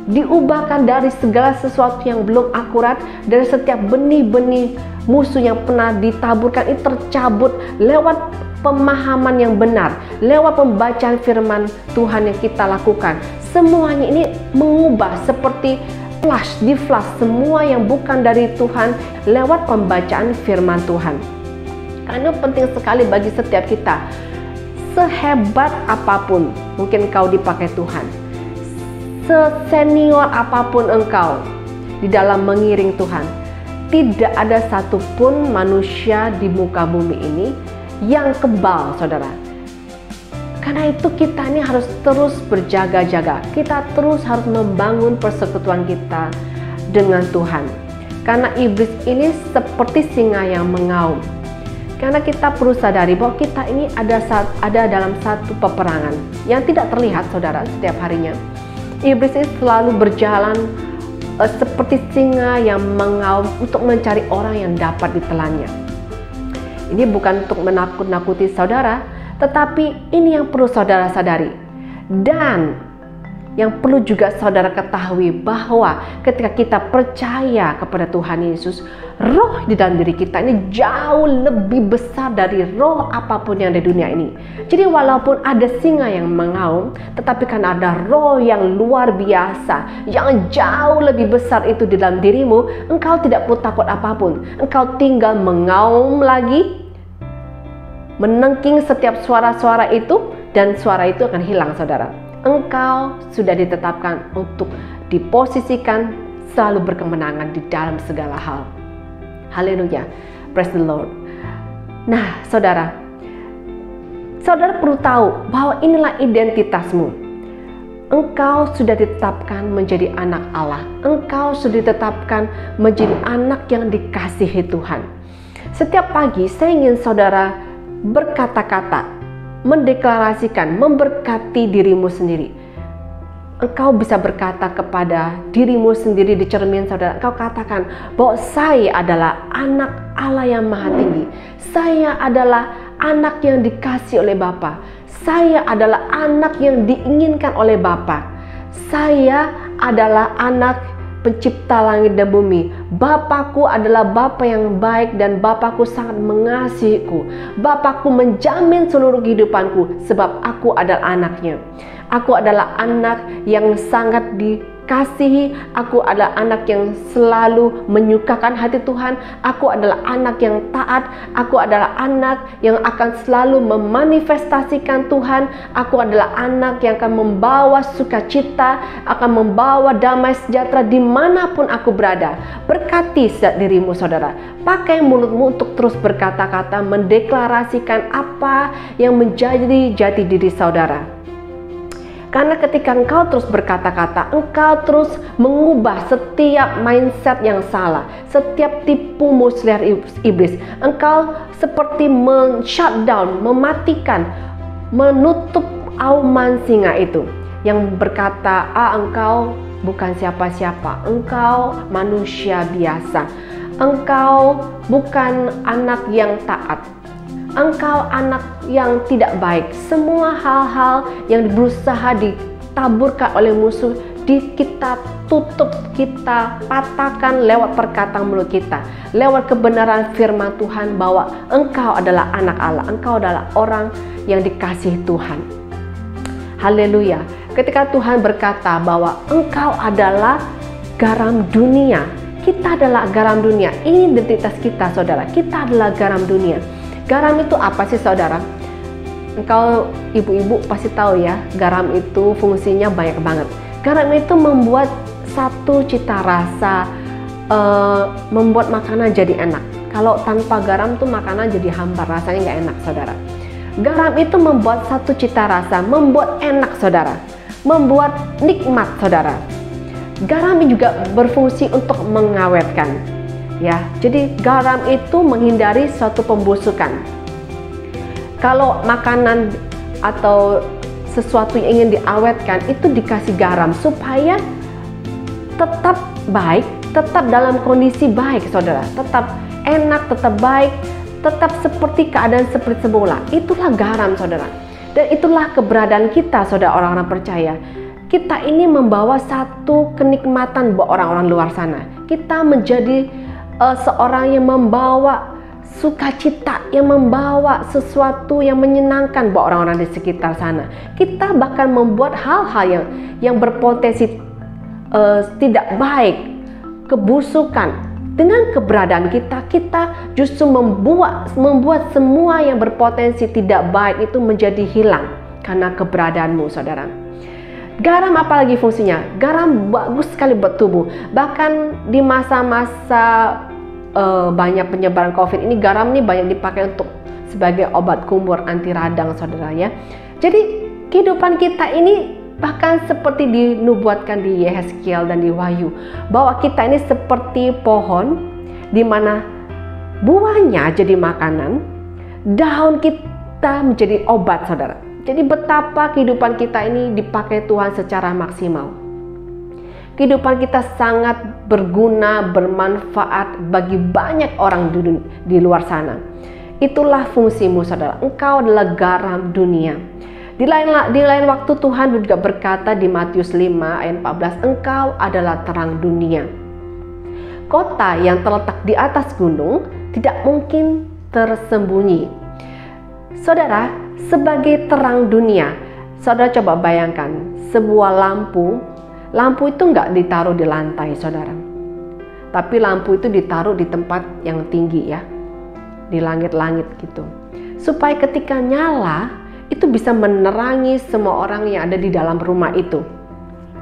diubahkan dari segala sesuatu yang belum akurat, dari setiap benih-benih musuh yang pernah ditaburkan itu tercabut lewat pemahaman yang benar, lewat pembacaan firman Tuhan yang kita lakukan. Semuanya ini mengubah seperti di flash semua yang bukan dari Tuhan lewat pembacaan firman Tuhan. Karena penting sekali bagi setiap kita, sehebat apapun mungkin kau dipakai Tuhan, sesenior apapun engkau di dalam mengiring Tuhan, tidak ada satupun manusia di muka bumi ini yang kebal, saudara. Karena itu kita ini harus terus berjaga-jaga, kita terus harus membangun persekutuan kita dengan Tuhan. Karena iblis ini seperti singa yang mengaum. Karena kita perlu sadari bahwa kita ini ada dalam satu peperangan yang tidak terlihat, saudara, setiap harinya. Iblis ini selalu berjalan seperti singa yang mengaum untuk mencari orang yang dapat ditelannya. Ini bukan untuk menakut-nakuti saudara, tetapi ini yang perlu saudara sadari. Dan yang perlu juga saudara ketahui bahwa ketika kita percaya kepada Tuhan Yesus, roh di dalam diri kita ini jauh lebih besar dari roh apapun yang ada di dunia ini. Jadi walaupun ada singa yang mengaum, tetapi kan ada roh yang luar biasa, yang jauh lebih besar itu di dalam dirimu, engkau tidak perlu takut apapun. Engkau tinggal mengaum lagi, menengking setiap suara-suara itu, dan suara itu akan hilang, saudara. Engkau sudah ditetapkan untuk diposisikan selalu berkemenangan di dalam segala hal. Haleluya, praise the Lord. Nah, saudara perlu tahu bahwa inilah identitasmu. Engkau sudah ditetapkan menjadi anak Allah. Engkau sudah ditetapkan menjadi anak yang dikasihi Tuhan. Setiap pagi saya ingin saudara berkata-kata, mendeklarasikan, memberkati dirimu sendiri. Engkau bisa berkata kepada dirimu sendiri di cermin saudara. Engkau katakan bahwa saya adalah anak Allah yang maha tinggi. Saya adalah anak yang dikasih oleh Bapa. Saya adalah anak yang diinginkan oleh Bapa. Saya adalah anak pencipta langit dan bumi. Bapakku adalah Bapa yang baik dan Bapakku sangat mengasihiku. Bapakku menjamin seluruh kehidupanku sebab aku adalah anaknya. Aku adalah anak yang sangat dikasihi. Aku adalah anak yang selalu menyukakan hati Tuhan. Aku adalah anak yang taat. Aku adalah anak yang akan selalu memanifestasikan Tuhan. Aku adalah anak yang akan membawa sukacita, akan membawa damai sejahtera dimanapun aku berada. Berkati dirimu, saudara. Pakai mulutmu untuk terus berkata-kata, mendeklarasikan apa yang menjadi jati diri saudara. Karena ketika engkau terus berkata-kata, engkau terus mengubah setiap mindset yang salah, setiap tipu muslihat iblis. Engkau seperti men-shutdown, mematikan, menutup auman singa itu yang berkata, engkau bukan siapa-siapa, engkau manusia biasa, engkau bukan anak yang taat, engkau anak yang tidak baik. Semua hal-hal yang berusaha ditaburkan oleh musuh, kita tutup, kita patahkan lewat perkataan mulut kita, lewat kebenaran firman Tuhan bahwa engkau adalah anak Allah, engkau adalah orang yang dikasihi Tuhan. Haleluya. Ketika Tuhan berkata bahwa engkau adalah garam dunia, kita adalah garam dunia. Ini identitas kita, saudara. Kita adalah garam dunia. Garam itu apa sih, saudara? Engkau ibu-ibu pasti tahu ya, garam itu fungsinya banyak banget. Garam itu membuat satu cita rasa, membuat makanan jadi enak. Kalau tanpa garam tuh makanan jadi hambar, rasanya nggak enak, saudara. Garam itu membuat satu cita rasa, membuat enak, saudara, membuat nikmat, saudara. Garam juga berfungsi untuk mengawetkan. Ya, jadi garam itu menghindari suatu pembusukan. Kalau makanan atau sesuatu yang ingin diawetkan itu dikasih garam supaya tetap baik, tetap dalam kondisi baik, saudara. Tetap enak, tetap baik, tetap seperti keadaan seperti semula. Itulah garam, saudara. Dan itulah keberadaan kita, saudara, orang-orang percaya. Kita ini membawa satu kenikmatan buat orang-orang luar sana. Kita menjadi seorang yang membawa sukacita, yang membawa sesuatu yang menyenangkan buat orang-orang di sekitar sana. Kita bahkan membuat hal-hal yang berpotensi tidak baik, kebusukan. Dengan keberadaan kita justru membuat semua yang berpotensi tidak baik itu menjadi hilang karena keberadaanmu, saudara. Garam apalagi fungsinya? Garam bagus sekali buat tubuh. Bahkan di masa-masa banyak penyebaran COVID ini, garam ini banyak dipakai untuk sebagai obat kumur anti radang, saudara ya. Jadi kehidupan kita ini bahkan seperti dinubuatkan di Yehezkiel dan di Wahyu, bahwa kita ini seperti pohon di mana buahnya jadi makanan, daun kita menjadi obat, saudara. Jadi betapa kehidupan kita ini dipakai Tuhan secara maksimal. Kehidupan kita sangat berguna, bermanfaat bagi banyak orang di luar sana. Itulah fungsimu, saudara. Engkau adalah garam dunia. Di lain waktu Tuhan juga berkata di Matius 5 ayat 14, engkau adalah terang dunia. Kota yang terletak di atas gunung tidak mungkin tersembunyi. Saudara, sebagai terang dunia, saudara coba bayangkan sebuah lampu itu nggak ditaruh di lantai, saudara. Tapi lampu itu ditaruh di tempat yang tinggi ya, di langit-langit gitu. Supaya ketika nyala, itu bisa menerangi semua orang yang ada di dalam rumah itu.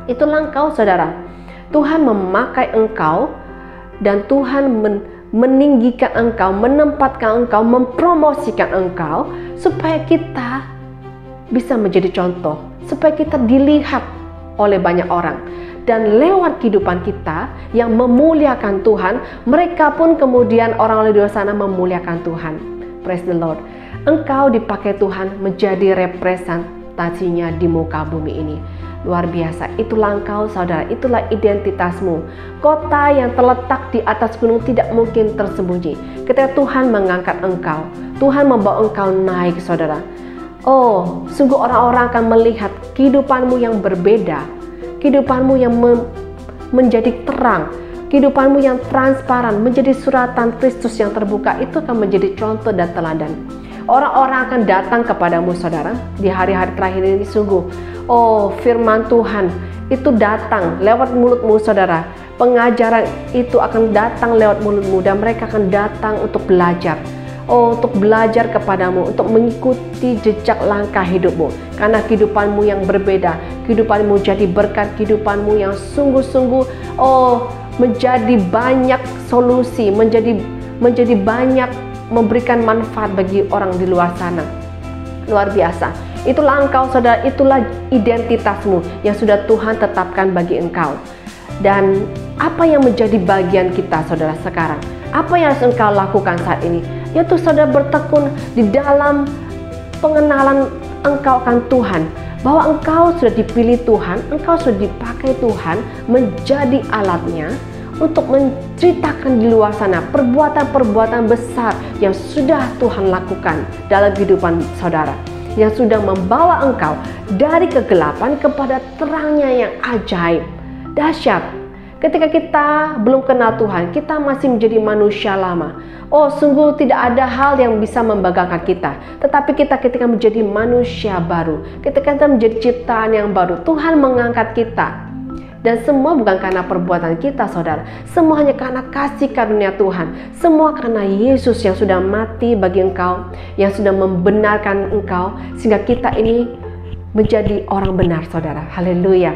Itulah engkau, saudara. Tuhan memakai engkau dan Tuhan meninggikan engkau, menempatkan engkau, mempromosikan engkau supaya kita bisa menjadi contoh, supaya kita dilihat oleh banyak orang. Dan lewat kehidupan kita yang memuliakan Tuhan, mereka pun kemudian orang di luar sana memuliakan Tuhan. Praise the Lord. Engkau dipakai Tuhan menjadi representasinya di muka bumi ini. Luar biasa. Itulah engkau, saudara. Itulah identitasmu. Kota yang terletak di atas gunung tidak mungkin tersembunyi. Ketika Tuhan mengangkat engkau, Tuhan membawa engkau naik, saudara. Oh, sungguh orang-orang akan melihat kehidupanmu yang berbeda. Kehidupanmu yang menjadi terang. Kehidupanmu yang transparan, menjadi suratan Kristus yang terbuka. Itu akan menjadi contoh dan teladan. Orang-orang akan datang kepadamu, saudara, di hari-hari terakhir ini. Sungguh, oh, firman Tuhan itu datang lewat mulutmu, saudara. Pengajaran itu akan datang lewat mulutmu dan mereka akan datang untuk belajar. Oh, untuk belajar kepadamu, untuk mengikuti jejak langkah hidupmu. Karena kehidupanmu yang berbeda, kehidupanmu jadi berkat, kehidupanmu yang sungguh-sungguh, oh, menjadi banyak solusi, menjadi banyak memberikan manfaat bagi orang di luar sana. Luar biasa. Itulah engkau, saudara. Itulah identitasmu yang sudah Tuhan tetapkan bagi engkau. Dan apa yang menjadi bagian kita, saudara, sekarang? Apa yang harus engkau lakukan saat ini? Yaitu saudara bertekun di dalam pengenalan engkau akan Tuhan. Bahwa engkau sudah dipilih Tuhan, engkau sudah dipakai Tuhan menjadi alatnya untuk menceritakan di luar sana perbuatan-perbuatan besar yang sudah Tuhan lakukan dalam kehidupan saudara, yang sudah membawa engkau dari kegelapan kepada terangnya yang ajaib, dahsyat. Ketika kita belum kenal Tuhan, kita masih menjadi manusia lama. Oh, sungguh tidak ada hal yang bisa membanggakan kita. Tetapi kita ketika menjadi manusia baru, ketika kita menjadi ciptaan yang baru, Tuhan mengangkat kita. Dan semua bukan karena perbuatan kita, saudara. Semua hanya karena kasih karunia Tuhan. Semua karena Yesus yang sudah mati bagi engkau, yang sudah membenarkan engkau, sehingga kita ini menjadi orang benar, saudara. Haleluya.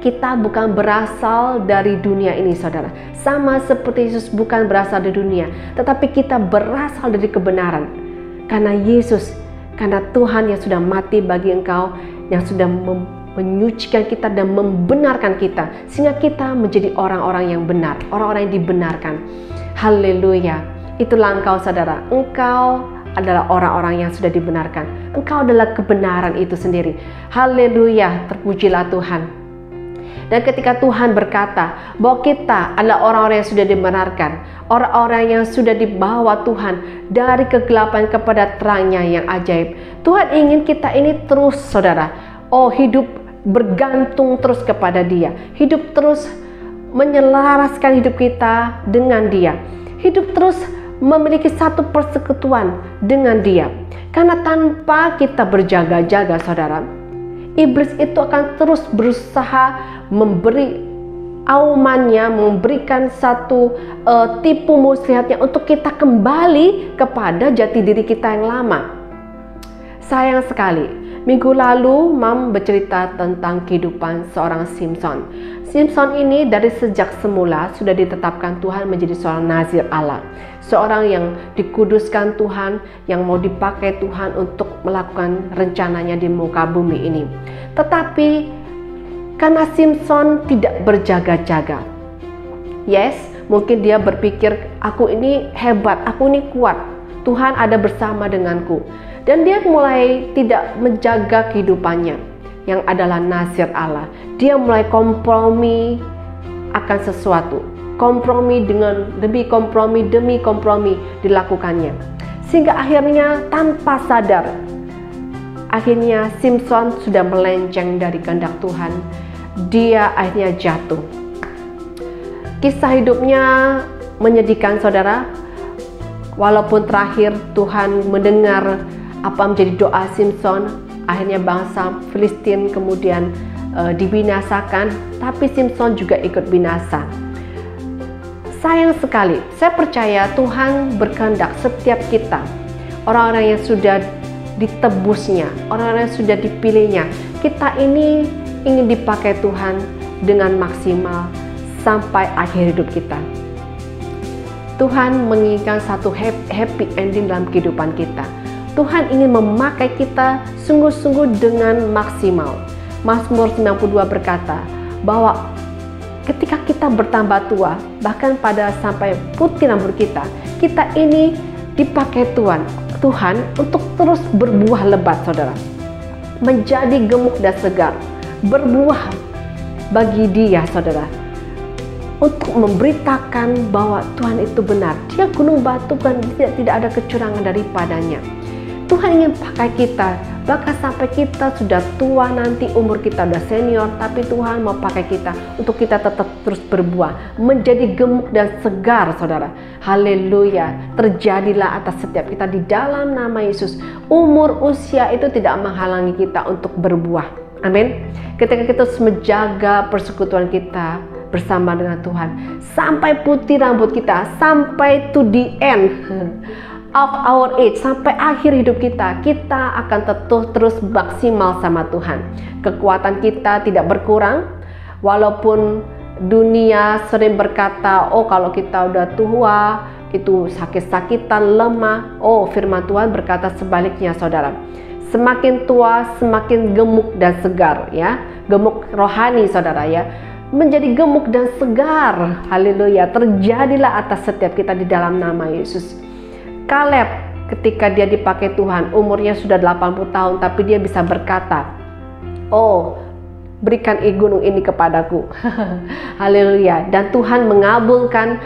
Kita bukan berasal dari dunia ini, saudara. Sama seperti Yesus bukan berasal dari dunia, tetapi kita berasal dari kebenaran. Karena Yesus, karena Tuhan yang sudah mati bagi engkau, yang sudah menyucikan kita dan membenarkan kita, sehingga kita menjadi orang-orang yang benar, orang-orang yang dibenarkan. Haleluya. Itulah engkau saudara. Engkau adalah orang-orang yang sudah dibenarkan. Engkau adalah kebenaran itu sendiri. Haleluya. Terpujilah Tuhan. Dan ketika Tuhan berkata bahwa kita adalah orang-orang yang sudah dibenarkan, orang-orang yang sudah dibawa Tuhan dari kegelapan kepada terangnya yang ajaib, Tuhan ingin kita ini terus saudara, hidup bergantung terus kepada Dia, hidup terus menyelaraskan hidup kita dengan Dia, hidup terus memiliki satu persekutuan dengan Dia. Karena tanpa kita berjaga-jaga saudara, iblis itu akan terus berusaha memberi aumannya, memberikan satu tipu muslihatnya untuk kita kembali kepada jati diri kita yang lama. Sayang sekali, minggu lalu Mam bercerita tentang kehidupan seorang Simson. Simson ini dari sejak semula sudah ditetapkan Tuhan menjadi seorang nazir Allah, seorang yang dikuduskan Tuhan, yang mau dipakai Tuhan untuk melakukan rencananya di muka bumi ini. Tetapi karena Simson tidak berjaga-jaga, mungkin dia berpikir, aku ini hebat, aku ini kuat, Tuhan ada bersama denganku. Dan dia mulai tidak menjaga kehidupannya yang adalah nazir Allah. Dia mulai kompromi akan sesuatu, kompromi demi kompromi dilakukannya, sehingga akhirnya tanpa sadar, akhirnya Simson sudah melenceng dari kehendak Tuhan. Dia akhirnya jatuh. Kisah hidupnya menyedihkan saudara. Walaupun terakhir Tuhan mendengar apa menjadi doa Simson, akhirnya bangsa Filistin kemudian dibinasakan, tapi Simson juga ikut binasa. Sayang sekali, saya percaya Tuhan berkehendak setiap kita, orang-orang yang sudah ditebusnya, orang-orang yang sudah dipilihnya, kita ini ingin dipakai Tuhan dengan maksimal sampai akhir hidup kita. Tuhan menginginkan satu happy ending dalam kehidupan kita. Tuhan ingin memakai kita sungguh-sungguh dengan maksimal. Mazmur 92 berkata bahwa ketika kita bertambah tua, bahkan pada sampai putih rambut kita ini dipakai Tuhan untuk terus berbuah lebat saudara, menjadi gemuk dan segar, berbuah bagi Dia saudara, untuk memberitakan bahwa Tuhan itu benar. Dia gunung batu kan, tidak ada kecurangan daripadanya. Tuhan ingin pakai kita, bahkan sampai kita sudah tua nanti, umur kita sudah senior, tapi Tuhan mau pakai kita untuk kita tetap terus berbuah, menjadi gemuk dan segar saudara. Haleluya. Terjadilah atas setiap kita di dalam nama Yesus. Umur usia itu tidak menghalangi kita untuk berbuah. Amin. Ketika kita menjaga persekutuan kita bersama dengan Tuhan sampai putih rambut kita, sampai to the end of our age, sampai akhir hidup kita akan terus maksimal sama Tuhan. Kekuatan kita tidak berkurang, walaupun dunia sering berkata, kalau kita udah tua itu sakit-sakitan, lemah. Firman Tuhan berkata sebaliknya saudara. Semakin tua semakin gemuk dan segar ya, gemuk rohani saudara ya, menjadi gemuk dan segar. Haleluya. Terjadilah atas setiap kita di dalam nama Yesus. Kaleb ketika dia dipakai Tuhan, umurnya sudah 80 tahun, tapi dia bisa berkata, berikan gunung ini kepadaku. Haleluya. Dan Tuhan mengabulkan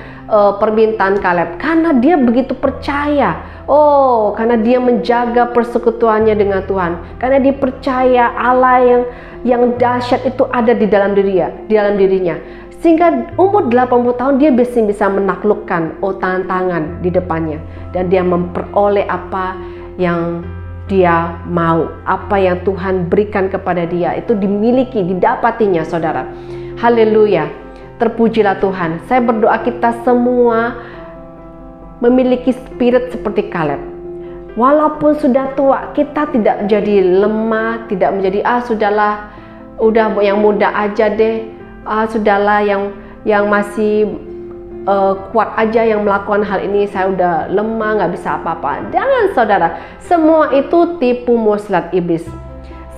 permintaan Kaleb karena dia begitu percaya. Karena dia menjaga persekutuannya dengan Tuhan, karena dia percaya Allah yang dahsyat itu ada di dalam dirinya. Sehingga umur 80 tahun dia bisa menaklukkan tantangan di depannya, dan dia memperoleh apa yang dia mau, apa yang Tuhan berikan kepada dia itu dimiliki, didapatinya saudara. Haleluya. Terpujilah Tuhan. Saya berdoa kita semua memiliki spirit seperti Kaleb. Walaupun sudah tua, kita tidak menjadi lemah, tidak menjadi sudahlah, udah yang muda aja deh. Sudahlah yang masih kuat aja yang melakukan hal ini, saya udah lemah, nggak bisa apa-apa. Jangan saudara, semua itu tipu muslihat iblis.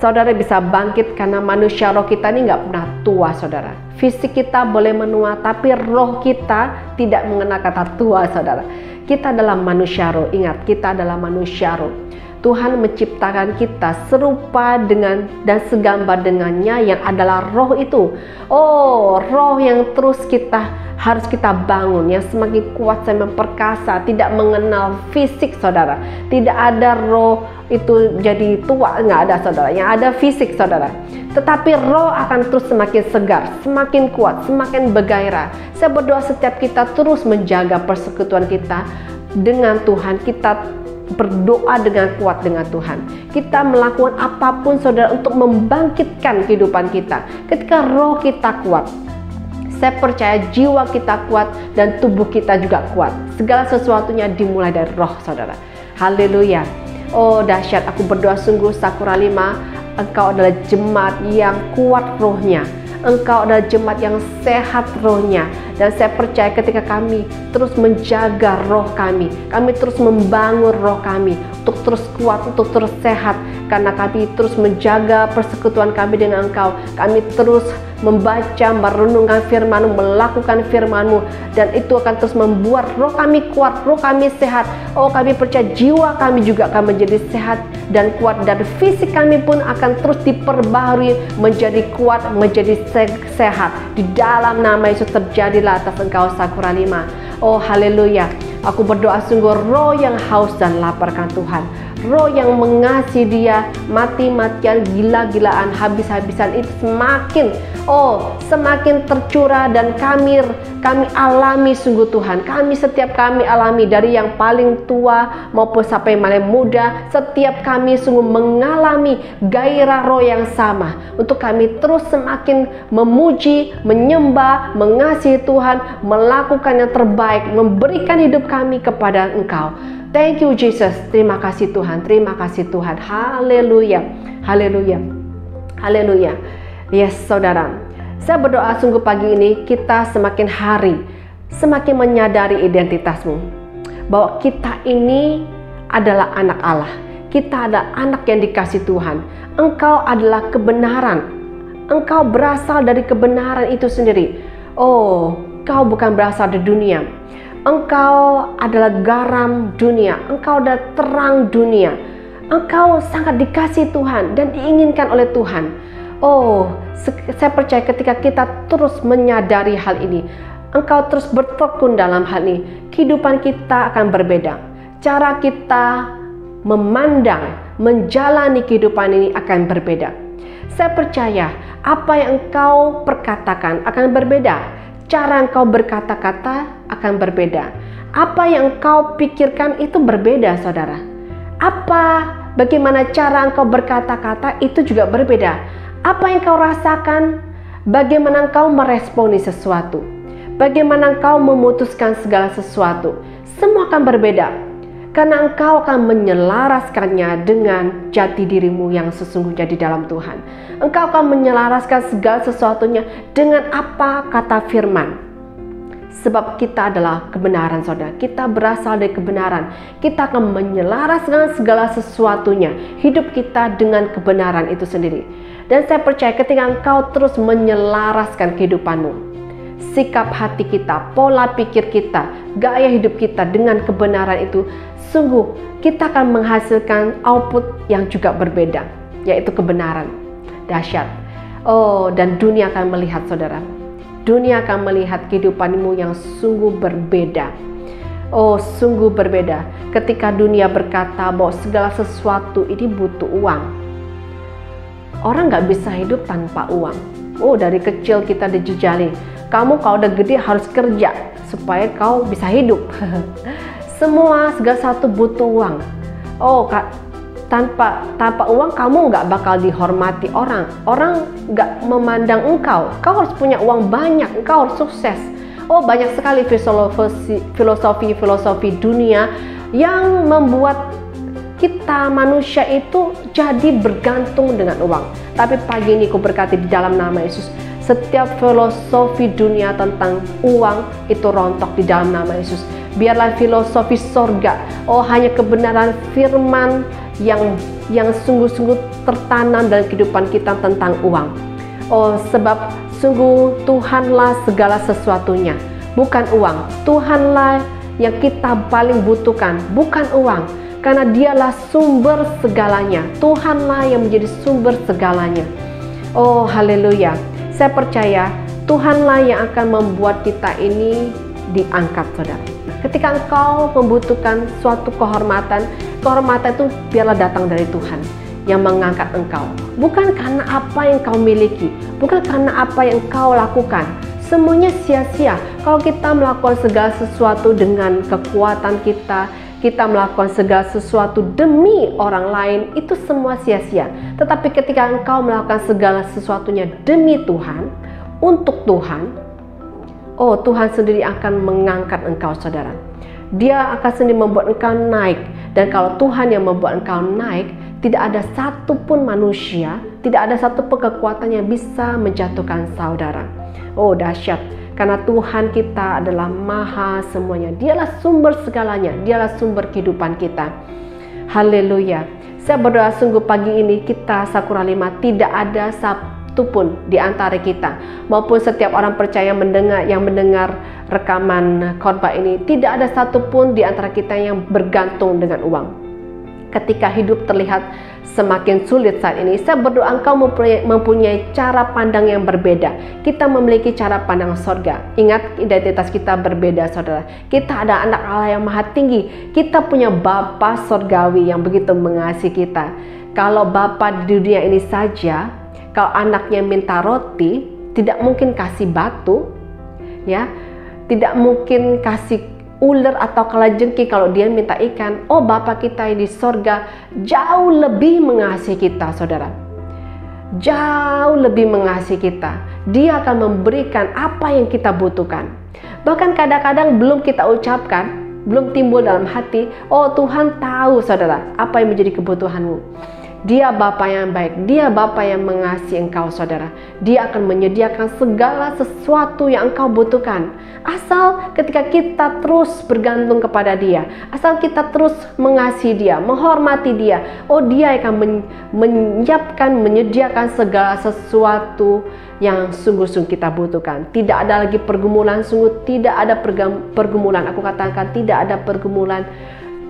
Saudara bisa bangkit karena manusia roh kita ini nggak pernah tua, saudara. Fisik kita boleh menua, tapi roh kita tidak mengenal kata tua, saudara. Kita adalah manusia roh. Ingat, kita adalah manusia roh. Tuhan menciptakan kita serupa dengan dan segambar dengannya yang adalah roh itu. Oh, roh yang terus harus kita bangun, yang semakin kuat dan memperkasa, tidak mengenal fisik, saudara. Tidak ada roh itu jadi tua, nggak ada, saudara. Yang ada fisik, saudara. Tetapi roh akan terus semakin segar, semakin kuat, semakin bergairah. Saya berdoa setiap kita terus menjaga persekutuan kita dengan Tuhan. Kita berdoa dengan kuat dengan Tuhan. Kita melakukan apapun, saudara, untuk membangkitkan kehidupan kita. Ketika roh kita kuat, saya percaya jiwa kita kuat dan tubuh kita juga kuat. Segala sesuatunya dimulai dari roh, saudara. Haleluya. Oh dahsyat, aku berdoa sungguh Sakura 5, Engkau adalah jemaat yang kuat rohnya. Engkau adalah jemaat yang sehat rohnya. Dan saya percaya ketika kami terus menjaga roh kami terus membangun roh kami untuk terus kuat, untuk terus sehat, karena kami terus menjaga persekutuan kami dengan Engkau. Kami terus membaca, merenungkan firman-Mu, melakukan firman-Mu, dan itu akan terus membuat roh kami kuat, roh kami sehat. Oh, kami percaya jiwa kami juga akan menjadi sehat dan kuat, dan fisik kami pun akan terus diperbaharui menjadi kuat, menjadi sehat. Di dalam nama Yesus terjadilah atas engkau Sakura 5. Oh haleluya. Aku berdoa sungguh roh yang haus dan lapar akan Tuhan, roh yang mengasihi Dia, mati-matian, gila-gilaan, habis-habisan itu semakin tercurah, dan kami alami sungguh Tuhan. Setiap kami alami, dari yang paling tua maupun sampai yang paling muda, setiap kami sungguh mengalami gairah roh yang sama untuk kami terus semakin memuji, menyembah, mengasihi Tuhan, melakukan yang terbaik, memberikan hidup kami kepada Engkau. Thank you Jesus. Terima kasih Tuhan. Terima kasih Tuhan. Haleluya. Haleluya. Haleluya. Yes, saudara. Saya berdoa sungguh pagi ini kita semakin hari semakin menyadari identitasmu, bahwa kita ini adalah anak Allah. Kita adalah anak yang dikasih Tuhan. Engkau adalah kebenaran. Engkau berasal dari kebenaran itu sendiri. Oh, kau bukan berasal dari dunia. Engkau adalah garam dunia. Engkau adalah terang dunia. Engkau sangat dikasih Tuhan dan diinginkan oleh Tuhan. Oh, saya percaya ketika kita terus menyadari hal ini, engkau terus bertekun dalam hal ini, kehidupan kita akan berbeda. Cara kita memandang, menjalani kehidupan ini akan berbeda. Saya percaya apa yang engkau perkatakan akan berbeda. Cara engkau berkata-kata akan berbeda. Apa yang engkau pikirkan itu berbeda, saudara. Bagaimana cara engkau berkata-kata itu juga berbeda. Apa yang engkau rasakan, bagaimana engkau meresponi sesuatu, bagaimana engkau memutuskan segala sesuatu, semua akan berbeda. Karena engkau akan menyelaraskannya dengan jati dirimu yang sesungguhnya di dalam Tuhan. Engkau akan menyelaraskan segala sesuatunya dengan apa kata firman. Sebab kita adalah kebenaran, saudara. Kita berasal dari kebenaran. Kita akan menyelaraskan segala sesuatunya, hidup kita dengan kebenaran itu sendiri. Dan saya percaya ketika engkau terus menyelaraskan kehidupanmu, sikap hati kita, pola pikir kita, gaya hidup kita dengan kebenaran itu, sungguh kita akan menghasilkan output yang juga berbeda, yaitu kebenaran. Dahsyat. Oh, dan dunia akan melihat, saudara. Dunia akan melihat kehidupanmu yang sungguh berbeda. Oh, sungguh berbeda. Ketika dunia berkata bahwa segala sesuatu ini butuh uang. Orang nggak bisa hidup tanpa uang. Oh, dari kecil kita dijejali. Kamu kalau udah gede harus kerja supaya kau bisa hidup. Segala sesuatu butuh uang. Oh, tanpa uang kamu nggak bakal dihormati orang. Orang nggak memandang engkau. Kau harus punya uang banyak. Engkau harus sukses. Oh, banyak sekali filosofi dunia yang membuat kita manusia itu jadi bergantung dengan uang. Tapi pagi ini ku berkati di dalam nama Yesus, setiap filosofi dunia tentang uang itu rontok di dalam nama Yesus. Biarlah filosofi sorga, oh hanya kebenaran firman yang sungguh-sungguh tertanam dalam kehidupan kita tentang uang. Oh, sebab sungguh Tuhanlah segala sesuatunya, bukan uang. Tuhanlah yang kita paling butuhkan, bukan uang, karena Dialah sumber segalanya. Tuhanlah yang menjadi sumber segalanya. Oh, haleluya. Saya percaya Tuhanlah yang akan membuat kita ini diangkat, saudara. Ketika engkau membutuhkan suatu kehormatan itu biarlah datang dari Tuhan yang mengangkat engkau. Bukan karena apa yang kau miliki, bukan karena apa yang kau lakukan. Semuanya sia-sia. Kalau kita melakukan segala sesuatu dengan kekuatan kita melakukan segala sesuatu demi orang lain, itu semua sia-sia. Tetapi ketika engkau melakukan segala sesuatunya demi Tuhan, untuk Tuhan, oh, Tuhan sendiri akan mengangkat engkau, saudara. Dia akan sendiri membuat engkau naik. Dan kalau Tuhan yang membuat engkau naik, tidak ada satupun manusia, tidak ada satupun kekuatan yang bisa menjatuhkan saudara. Oh, dahsyat. Karena Tuhan kita adalah maha semuanya. Dialah sumber segalanya. Dialah sumber kehidupan kita. Haleluya. Saya berdoa sungguh pagi ini kita Sakura 5 tidak ada satupun di antara kita maupun setiap orang percaya yang mendengar rekaman khotbah ini, tidak ada satupun di antara kita yang bergantung dengan uang. Ketika hidup terlihat semakin sulit saat ini, saya berdoa engkau mempunyai cara pandang yang berbeda. Kita memiliki cara pandang sorga. Ingat, identitas kita berbeda, saudara. Kita ada anak Allah yang maha tinggi. Kita punya Bapa sorgawi yang begitu mengasihi kita. Kalau Bapa di dunia ini saja, kalau anaknya minta roti, tidak mungkin kasih batu, ya, tidak mungkin kasih ular atau kalajengking kalau dia minta ikan. Oh, Bapa kita di sorga jauh lebih mengasihi kita, saudara. Jauh lebih mengasihi kita. Dia akan memberikan apa yang kita butuhkan. Bahkan kadang-kadang belum kita ucapkan, belum timbul dalam hati, oh, Tuhan tahu, saudara, apa yang menjadi kebutuhanmu. Dia Bapa yang baik, Dia Bapa yang mengasihi engkau, saudara. Dia akan menyediakan segala sesuatu yang engkau butuhkan. Asal ketika kita terus bergantung kepada Dia, asal kita terus mengasihi Dia, menghormati Dia, oh, Dia akan menyiapkan, menyediakan segala sesuatu yang sungguh-sungguh kita butuhkan. Tidak ada lagi pergumulan, sungguh tidak ada pergumulan. Aku katakan tidak ada pergumulan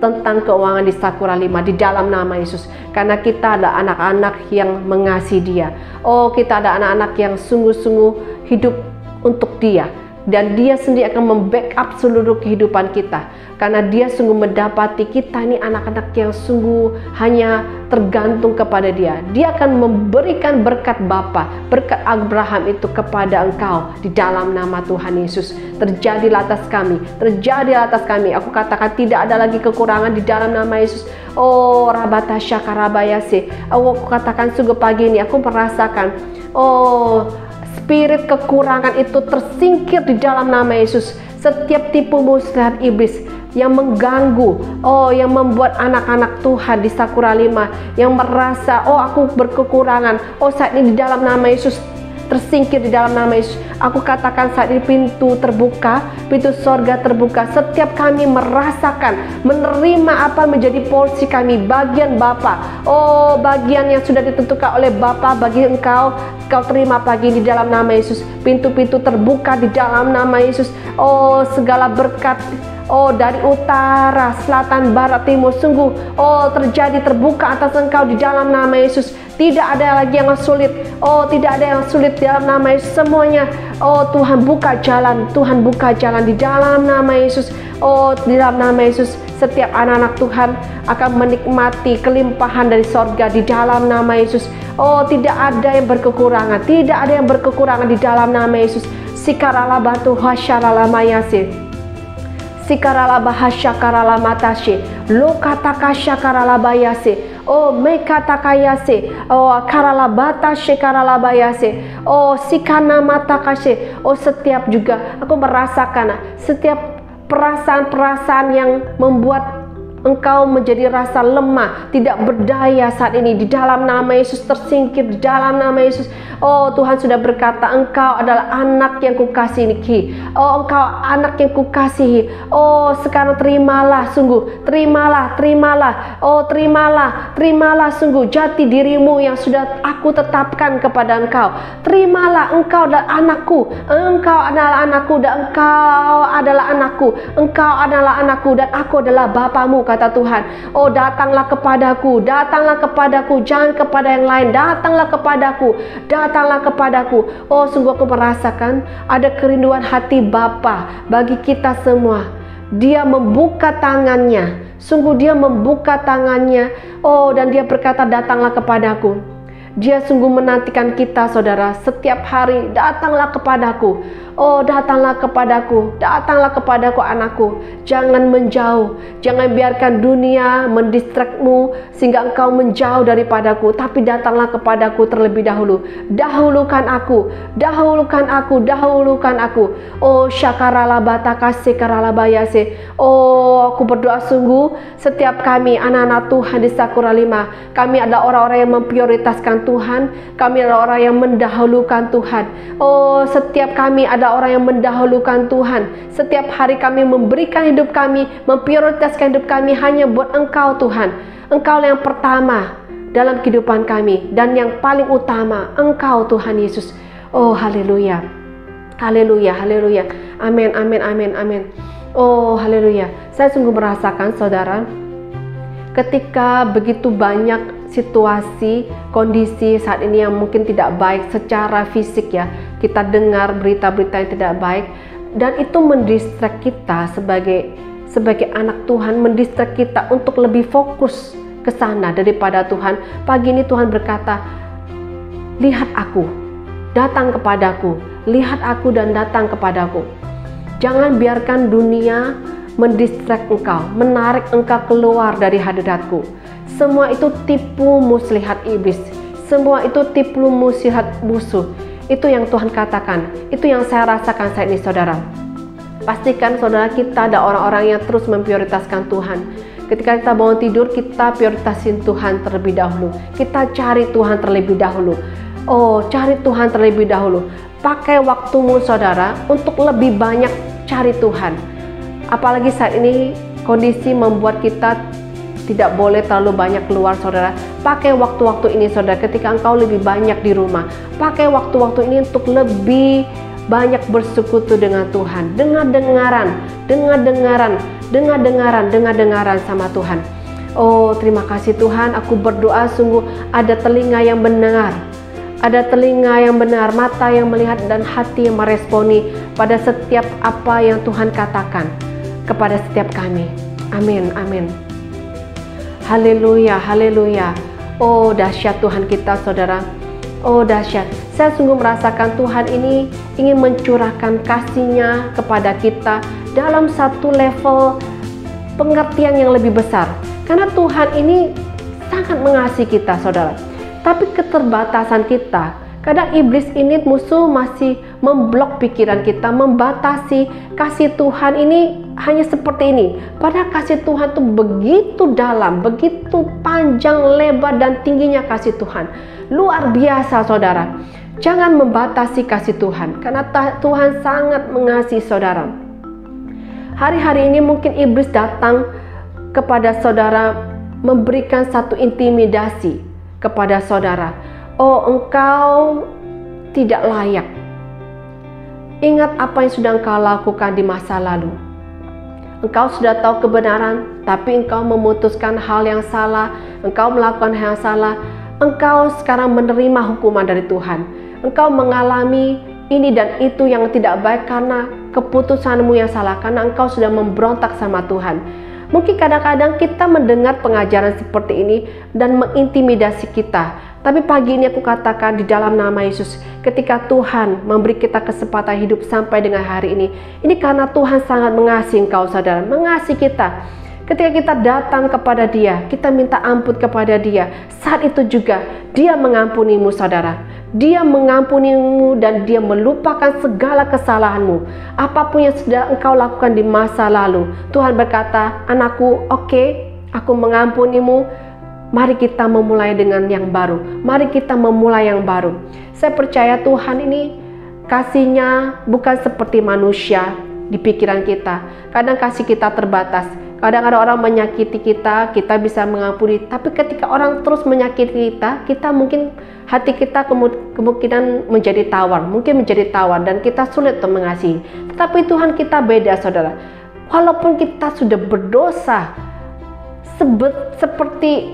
tentang keuangan di Sakura 5 di dalam nama Yesus. Karena kita ada anak-anak yang mengasihi Dia. Oh, kita ada anak-anak yang sungguh-sungguh hidup untuk Dia. Dan Dia sendiri akan membackup seluruh kehidupan kita. Karena Dia sungguh mendapati kita ini anak-anak yang sungguh hanya tergantung kepada Dia. Dia akan memberikan berkat Bapa, berkat Abraham itu kepada engkau di dalam nama Tuhan Yesus. Terjadilah atas kami, terjadilah atas kami. Aku katakan tidak ada lagi kekurangan di dalam nama Yesus. Oh, Rabata Syakarabayase. Aku katakan sungguh pagi ini aku merasakan, oh, spirit kekurangan itu tersingkir di dalam nama Yesus. Setiap tipu muslihat iblis yang mengganggu, oh, yang membuat anak-anak Tuhan di Sakura 5 yang merasa, oh, aku berkekurangan, oh, saat ini di dalam nama Yesus tersingkir di dalam nama Yesus. Aku katakan saat ini pintu terbuka, pintu sorga terbuka. Setiap kami merasakan, menerima apa menjadi porsi kami, bagian Bapa. Oh, bagian yang sudah ditentukan oleh Bapa bagi engkau, kau terima pagi di dalam nama Yesus. Pintu-pintu terbuka di dalam nama Yesus. Oh, segala berkat, oh, dari utara, selatan, barat, timur, sungguh, oh, terjadi terbuka atas engkau di dalam nama Yesus. Tidak ada lagi yang sulit. Oh, tidak ada yang sulit di dalam nama Yesus. Semuanya, oh, Tuhan buka jalan. Tuhan buka jalan di dalam nama Yesus. Oh, di dalam nama Yesus, setiap anak-anak Tuhan akan menikmati kelimpahan dari sorga di dalam nama Yesus. Oh, tidak ada yang berkekurangan. Tidak ada yang berkekurangan di dalam nama Yesus. Sikarala batu hasyarala mayase. Sikarala bahasya karala matashe. Lokataka syakarala bayase. Oh, mekatakayase. Oh, karala batashe karala bayase. Oh, sikana matakashe. Oh, setiap juga aku merasakan setiap perasaan-perasaan yang membuat engkau menjadi rasa lemah, tidak berdaya saat ini, di dalam nama Yesus tersingkir, di dalam nama Yesus. Oh Tuhan sudah berkata, engkau adalah anak yang kukasihi. Oh engkau anak yang kukasihi. Oh sekarang terimalah sungguh, terimalah. Oh terimalah sungguh jati dirimu yang sudah aku tetapkan kepada engkau. Terimalah, engkau adalah anakku, engkau adalah anakku, dan engkau adalah anakku, engkau adalah anakku, dan aku adalah bapamu, kata Tuhan. Oh datanglah kepadaku, jangan kepada yang lain, datanglah kepadaku. Oh sungguh aku merasakan ada kerinduan hati Bapa bagi kita semua. Dia membuka tangannya, sungguh dia membuka tangannya. Oh dan dia berkata, datanglah kepadaku. Dia sungguh menantikan kita, saudara, setiap hari. Datanglah kepadaku. Oh datanglah kepadaku anakku. Jangan menjauh, jangan biarkan dunia mendistrakmu sehingga engkau menjauh daripadaku, tapi datanglah kepadaku terlebih dahulu. Dahulukan aku. Oh syakaralabatakase karalabayase. Oh aku berdoa sungguh setiap kami anak-anak Tuhan di Sakura 5, kami adalah orang-orang yang memprioritaskan Tuhan, kami adalah orang yang mendahulukan Tuhan. Oh setiap kami ada orang yang mendahulukan Tuhan. Setiap hari kami memberikan hidup kami, memprioritaskan hidup kami hanya buat Engkau Tuhan. Engkau yang pertama dalam kehidupan kami, dan yang paling utama Engkau Tuhan Yesus. Oh haleluya, amin. Oh haleluya. Saya sungguh merasakan, saudara, ketika begitu banyak situasi, kondisi saat ini yang mungkin tidak baik secara fisik ya, kita dengar berita-berita yang tidak baik, dan itu mendistrak kita sebagai anak Tuhan, mendistrak kita untuk lebih fokus ke sana daripada Tuhan. Pagi ini Tuhan berkata, lihat aku, datang kepadaku, lihat aku dan datang kepadaku. Jangan biarkan dunia mendistrak engkau, menarik engkau keluar dari hadiratku. Semua itu tipu muslihat iblis, semua itu tipu muslihat musuh. Itu yang Tuhan katakan, itu yang saya rasakan saat ini, saudara. Pastikan saudara, kita ada orang-orang yang terus memprioritaskan Tuhan. Ketika kita bangun tidur, kita prioritasin Tuhan terlebih dahulu. Kita cari Tuhan terlebih dahulu. Oh, cari Tuhan terlebih dahulu. Pakai waktumu, saudara, untuk lebih banyak cari Tuhan. Apalagi saat ini kondisi membuat kita tidak boleh terlalu banyak keluar, saudara. Pakai waktu-waktu ini, saudara, ketika engkau lebih banyak di rumah, pakai waktu-waktu ini untuk lebih banyak bersekutu dengan Tuhan, dengar-dengaran sama Tuhan. Oh terima kasih Tuhan, aku berdoa sungguh ada telinga yang mendengar, ada telinga yang benar, mata yang melihat, dan hati yang meresponi pada setiap apa yang Tuhan katakan kepada setiap kami. Amin. Haleluya. Oh dahsyat Tuhan kita, saudara. Oh dahsyat. Saya sungguh merasakan Tuhan ini ingin mencurahkan kasih-Nya kepada kita dalam satu level pengertian yang lebih besar. Karena Tuhan ini sangat mengasihi kita, saudara. Tapi keterbatasan kita, kadang iblis ini, musuh, masih memblok pikiran kita, membatasi kasih Tuhan ini hanya seperti ini. Padahal kasih Tuhan itu begitu dalam, begitu panjang, lebar, dan tingginya kasih Tuhan. Luar biasa, saudara. Jangan membatasi kasih Tuhan, karena Tuhan sangat mengasihi saudara. Hari-hari ini mungkin iblis datang kepada saudara, memberikan satu intimidasi kepada saudara. Oh, engkau tidak layak. Ingat apa yang sudah engkau lakukan di masa lalu. Engkau sudah tahu kebenaran, tapi engkau memutuskan hal yang salah. Engkau melakukan hal yang salah. Engkau sekarang menerima hukuman dari Tuhan. Engkau mengalami ini dan itu yang tidak baik karena keputusanmu yang salah, karena engkau sudah memberontak sama Tuhan. Mungkin kadang-kadang kita mendengar pengajaran seperti ini dan mengintimidasi kita. Tapi pagi ini aku katakan di dalam nama Yesus, ketika Tuhan memberi kita kesempatan hidup sampai dengan hari ini karena Tuhan sangat mengasihi engkau, saudara, mengasihi kita. Ketika kita datang kepada Dia, kita minta ampun kepada Dia, saat itu juga Dia mengampunimu, saudara. Dia mengampunimu dan Dia melupakan segala kesalahanmu. Apapun yang sudah engkau lakukan di masa lalu, Tuhan berkata, anakku, oke, Aku mengampunimu. Mari kita memulai dengan yang baru. Mari kita memulai yang baru. Saya percaya Tuhan ini kasih-Nya bukan seperti manusia di pikiran kita. Kadang kasih kita terbatas. Kadang ada orang menyakiti kita, kita bisa mengampuni. Tapi ketika orang terus menyakiti kita mungkin hati kita kemungkinan menjadi tawar, dan kita sulit untuk mengasihi. Tetapi Tuhan kita beda, saudara. Walaupun kita sudah berdosa, seperti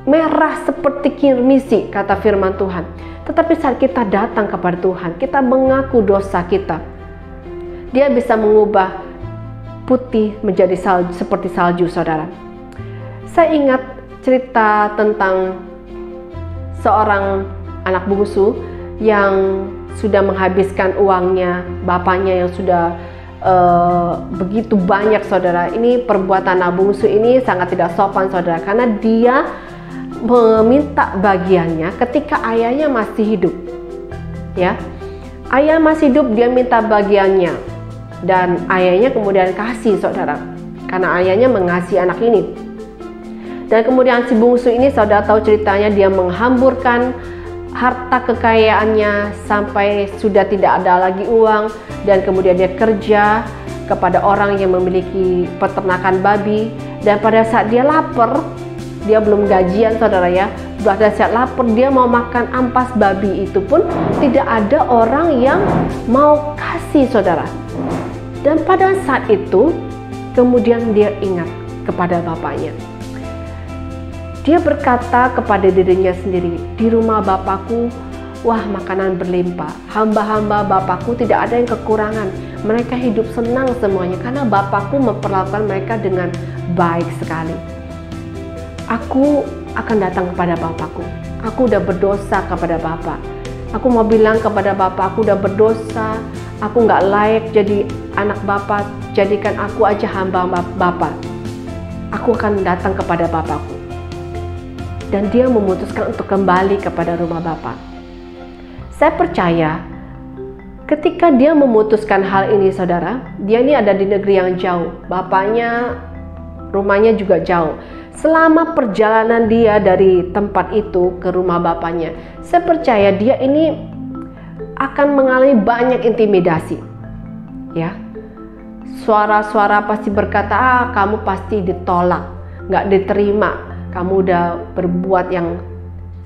merah seperti kirmisi, kata firman Tuhan. Tetapi saat kita datang kepada Tuhan, kita mengaku dosa kita, Dia bisa mengubah putih menjadi salju, seperti salju, saudara. Saya ingat cerita tentang seorang anak bungsu yang sudah menghabiskan uangnya bapaknya yang sudah begitu banyak, saudara. Ini perbuatan anak bungsu ini sangat tidak sopan, saudara, karena dia meminta bagiannya ketika ayahnya masih hidup. Ya, ayah masih hidup, dia minta bagiannya, dan ayahnya kemudian kasih, saudara, karena ayahnya mengasihi anak ini. Dan kemudian si bungsu ini, saudara tahu ceritanya, dia menghamburkan harta kekayaannya sampai sudah tidak ada lagi uang, dan kemudian dia kerja kepada orang yang memiliki peternakan babi. Dan pada saat dia lapar, dia belum gajian, saudara ya, pada saat lapar dia mau makan ampas babi itu pun tidak ada orang yang mau kasih, saudara. Dan pada saat itu kemudian dia ingat kepada bapaknya. Dia berkata kepada dirinya sendiri, di rumah bapakku, wah, makanan berlimpah. Hamba-hamba bapakku tidak ada yang kekurangan. Mereka hidup senang semuanya karena bapakku memperlakukan mereka dengan baik sekali. Aku akan datang kepada bapakku. Aku udah berdosa kepada bapak. Aku mau bilang kepada bapak, aku udah berdosa. Aku nggak layak jadi anak bapak. Jadikan aku aja hamba bapak. Aku akan datang kepada bapakku. Dan dia memutuskan untuk kembali kepada rumah bapak. Saya percaya ketika dia memutuskan hal ini, saudara, dia ini ada di negeri yang jauh. Bapaknya rumahnya juga jauh. Selama perjalanan dia dari tempat itu ke rumah bapaknya, saya percaya dia ini akan mengalami banyak intimidasi. Ya, suara-suara pasti berkata, kamu pasti ditolak, nggak diterima. Kamu udah berbuat yang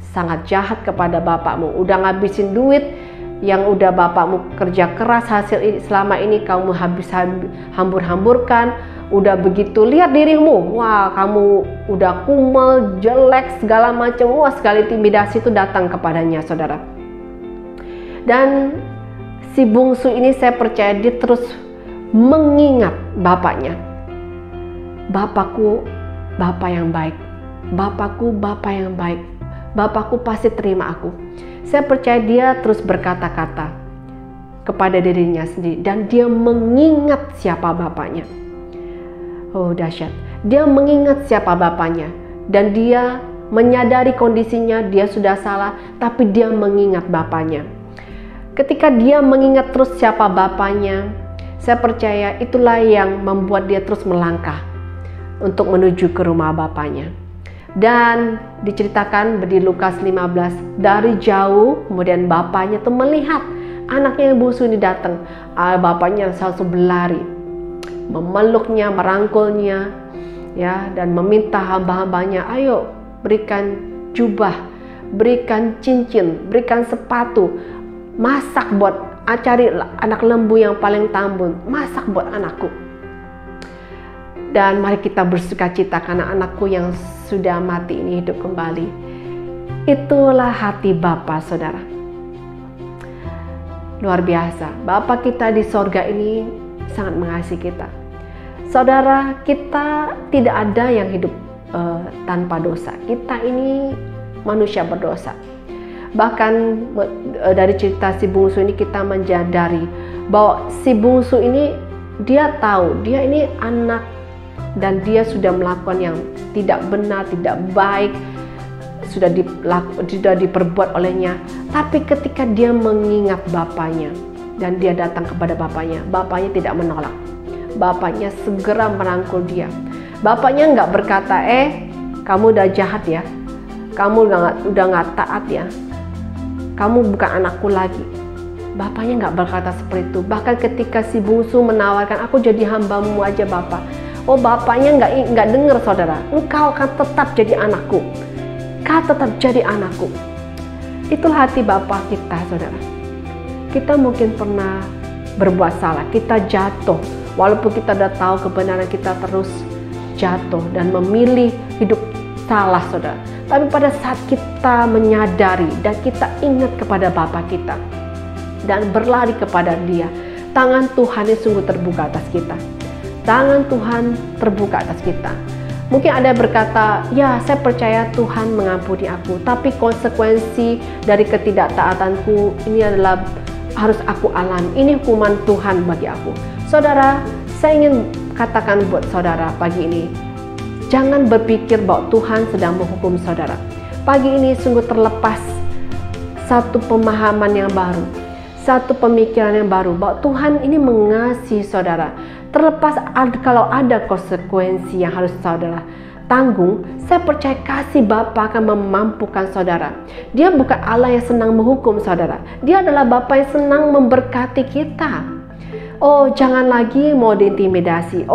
sangat jahat kepada bapakmu, udah ngabisin duit yang udah bapakmu kerja keras, hasil selama ini kamu hambur-hamburkan. Udah begitu lihat dirimu, wah, kamu udah kumel, jelek, segala macam. Wah, sekali intimidasi itu datang kepadanya, saudara. Dan si bungsu ini, saya percaya dia terus mengingat bapaknya. Bapakku bapak yang baik. Bapakku bapak yang baik. Bapakku pasti terima aku. Saya percaya dia terus berkata-kata kepada dirinya sendiri, dan dia mengingat siapa bapaknya. Oh, dahsyat. Dia mengingat siapa bapaknya, dan dia menyadari kondisinya, dia sudah salah, tapi dia mengingat bapaknya. Ketika dia mengingat terus siapa bapaknya, saya percaya itulah yang membuat dia terus melangkah untuk menuju ke rumah bapaknya. Dan diceritakan di Lukas 15, dari jauh kemudian bapaknya tuh melihat anaknya yang bungsu ini datang. Bapaknya langsung berlari, memeluknya, merangkulnya, ya, dan meminta hamba-hambanya, ayo berikan jubah, berikan cincin, berikan sepatu, masak buat, cari anak lembu yang paling tambun, masak buat anakku. Dan mari kita bersukacita karena anakku yang sudah mati ini hidup kembali. Itulah hati Bapa, saudara. Luar biasa. Bapa kita di sorga ini sangat mengasihi kita. Saudara, kita tidak ada yang hidup tanpa dosa. Kita ini manusia berdosa. Bahkan dari cerita si bungsu ini kita menyadari bahwa si bungsu ini, dia tahu dia ini anak dan dia sudah melakukan yang tidak benar, tidak baik, sudah diperbuat olehnya. Tapi ketika dia mengingat bapaknya dan dia datang kepada bapaknya, bapaknya tidak menolak. bapaknya segera merangkul dia. Bapaknya nggak berkata, kamu udah jahat ya, kamu udah nggak taat ya, kamu bukan anakku lagi. Bapaknya nggak berkata seperti itu. Bahkan ketika si bungsu menawarkan, aku jadi hambamu aja Bapak. Bapaknya nggak dengar saudara. Engkau akan tetap jadi anakku. Kau tetap jadi anakku. Itulah hati Bapa kita saudara. Kita mungkin pernah berbuat salah. Kita jatuh. Walaupun kita udah tahu kebenaran, kita terus jatuh dan memilih hidup salah saudara. Tapi pada saat kita menyadari dan kita ingat kepada Bapa kita dan berlari kepada Dia, tangan Tuhan yang sungguh terbuka atas kita. Tangan Tuhan terbuka atas kita. Mungkin ada yang berkata, ya saya percaya Tuhan mengampuni aku, tapi konsekuensi dari ketidaktaatanku ini adalah harus aku alami. Ini hukuman Tuhan bagi aku. Saudara, saya ingin katakan buat saudara pagi ini, jangan berpikir bahwa Tuhan sedang menghukum saudara. Pagi ini sungguh terlepas satu pemahaman yang baru, satu pemikiran yang baru bahwa Tuhan ini mengasihi saudara. Terlepas kalau ada konsekuensi yang harus saudara tanggung, saya percaya kasih Bapa akan memampukan saudara. Dia bukan Allah yang senang menghukum saudara. Dia adalah Bapa yang senang memberkati kita. Jangan lagi mau diintimidasi.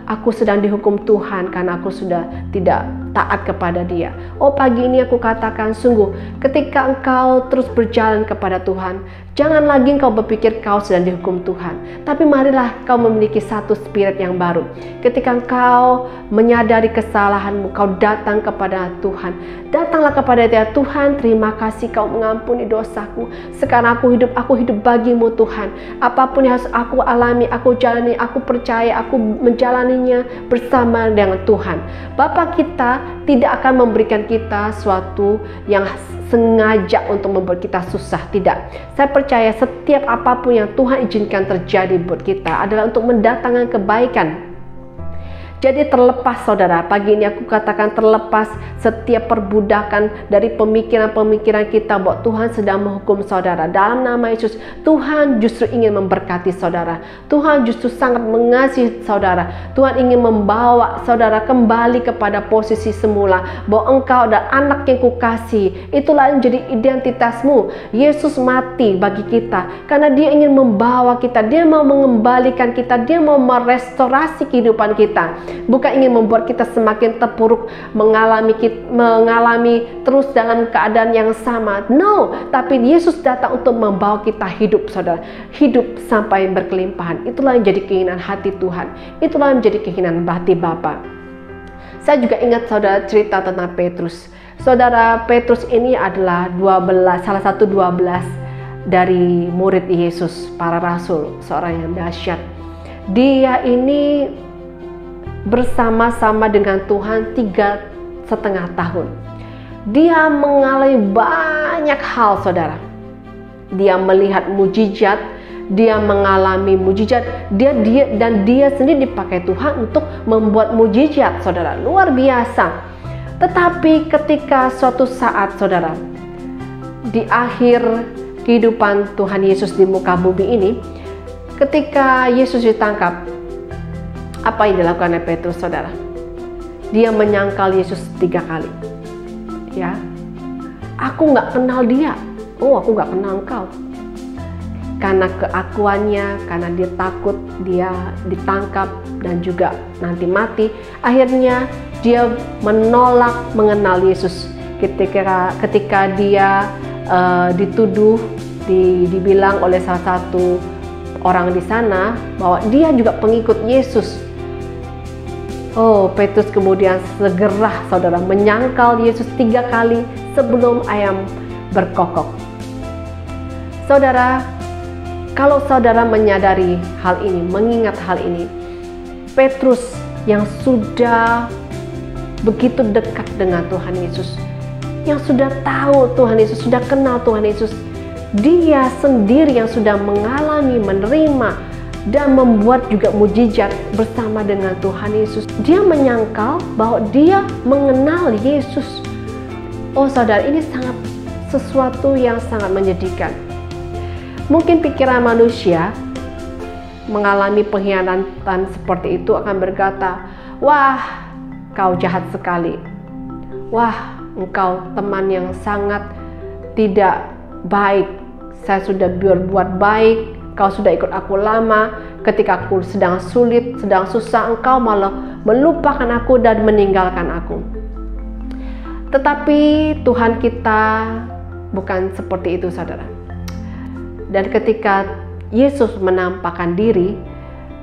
Aku sedang dihukum Tuhan karena aku sudah tidak taat kepada Dia. Pagi ini aku katakan sungguh, ketika engkau terus berjalan kepada Tuhan, jangan lagi engkau berpikir kau sedang dihukum Tuhan. Tapi marilah kau memiliki satu spirit yang baru. Ketika engkau menyadari kesalahanmu, kau datang kepada Tuhan. Datanglah kepada Dia. Tuhan, terima kasih kau mengampuni dosaku. Sekarang aku hidup bagimu Tuhan. Apapun yang harus aku alami, aku jalani, aku percaya, aku menjalaninya bersama dengan Tuhan. Bapa kita tidak akan memberikan kita sesuatu yang sengaja untuk membuat kita susah. Tidak. Saya percaya setiap apapun yang Tuhan izinkan terjadi buat kita adalah untuk mendatangkan kebaikan. Jadi terlepas saudara, pagi ini aku katakan terlepas setiap perbudakan dari pemikiran-pemikiran kita bahwa Tuhan sedang menghukum saudara. Dalam nama Yesus, Tuhan justru ingin memberkati saudara. Tuhan justru sangat mengasihi saudara. Tuhan ingin membawa saudara kembali kepada posisi semula, bahwa engkau adalah anak yang kukasihi. Itulah yang menjadi identitasmu. Yesus mati bagi kita karena Dia ingin membawa kita. Dia mau mengembalikan kita. Dia mau merestorasi kehidupan kita. Bukan ingin membuat kita semakin terpuruk, mengalami terus dalam keadaan yang sama. No, tapi Yesus datang untuk membawa kita hidup saudara. Hidup sampai berkelimpahan. Itulah yang menjadi keinginan hati Tuhan. Itulah yang menjadi keinginan hati Bapa. Saya juga ingat saudara cerita tentang Petrus. Saudara, Petrus ini adalah salah satu 12 dari murid Yesus, para rasul, seorang yang dahsyat. Dia ini bersama-sama dengan Tuhan 3,5 tahun. Dia mengalami banyak hal saudara. Dia melihat mujizat, dia mengalami mujizat, dia sendiri dipakai Tuhan untuk membuat mujizat saudara, luar biasa. Tetapi ketika suatu saat saudara, di akhir kehidupan Tuhan Yesus di muka bumi ini, ketika Yesus ditangkap, apa yang dilakukan oleh Petrus saudara? Dia menyangkal Yesus 3 kali. Ya, aku nggak kenal dia. Aku nggak kenal engkau. Karena keakuannya, karena dia takut dia ditangkap dan juga nanti mati, akhirnya dia menolak mengenal Yesus. Ketika dia dituduh, dibilang oleh salah satu orang di sana bahwa dia juga pengikut Yesus. Petrus kemudian segera saudara menyangkal Yesus 3 kali sebelum ayam berkokok. Saudara, kalau saudara menyadari hal ini, mengingat hal ini, Petrus yang sudah begitu dekat dengan Tuhan Yesus, yang sudah tahu Tuhan Yesus, sudah kenal Tuhan Yesus, dia sendiri yang sudah mengalami, menerima, dan membuat juga mujizat bersama dengan Tuhan Yesus. Dia menyangkal bahwa dia mengenal Yesus. Saudara, ini sangat sesuatu yang sangat menyedihkan. Mungkin pikiran manusia mengalami pengkhianatan seperti itu akan berkata, "Wah, kau jahat sekali. Wah, engkau teman yang sangat tidak baik. Saya sudah berbuat baik, kau sudah ikut aku lama. Ketika aku sedang sulit, sedang susah, engkau malah melupakan aku dan meninggalkan aku." Tetapi Tuhan kita bukan seperti itu, saudara. Dan ketika Yesus menampakkan diri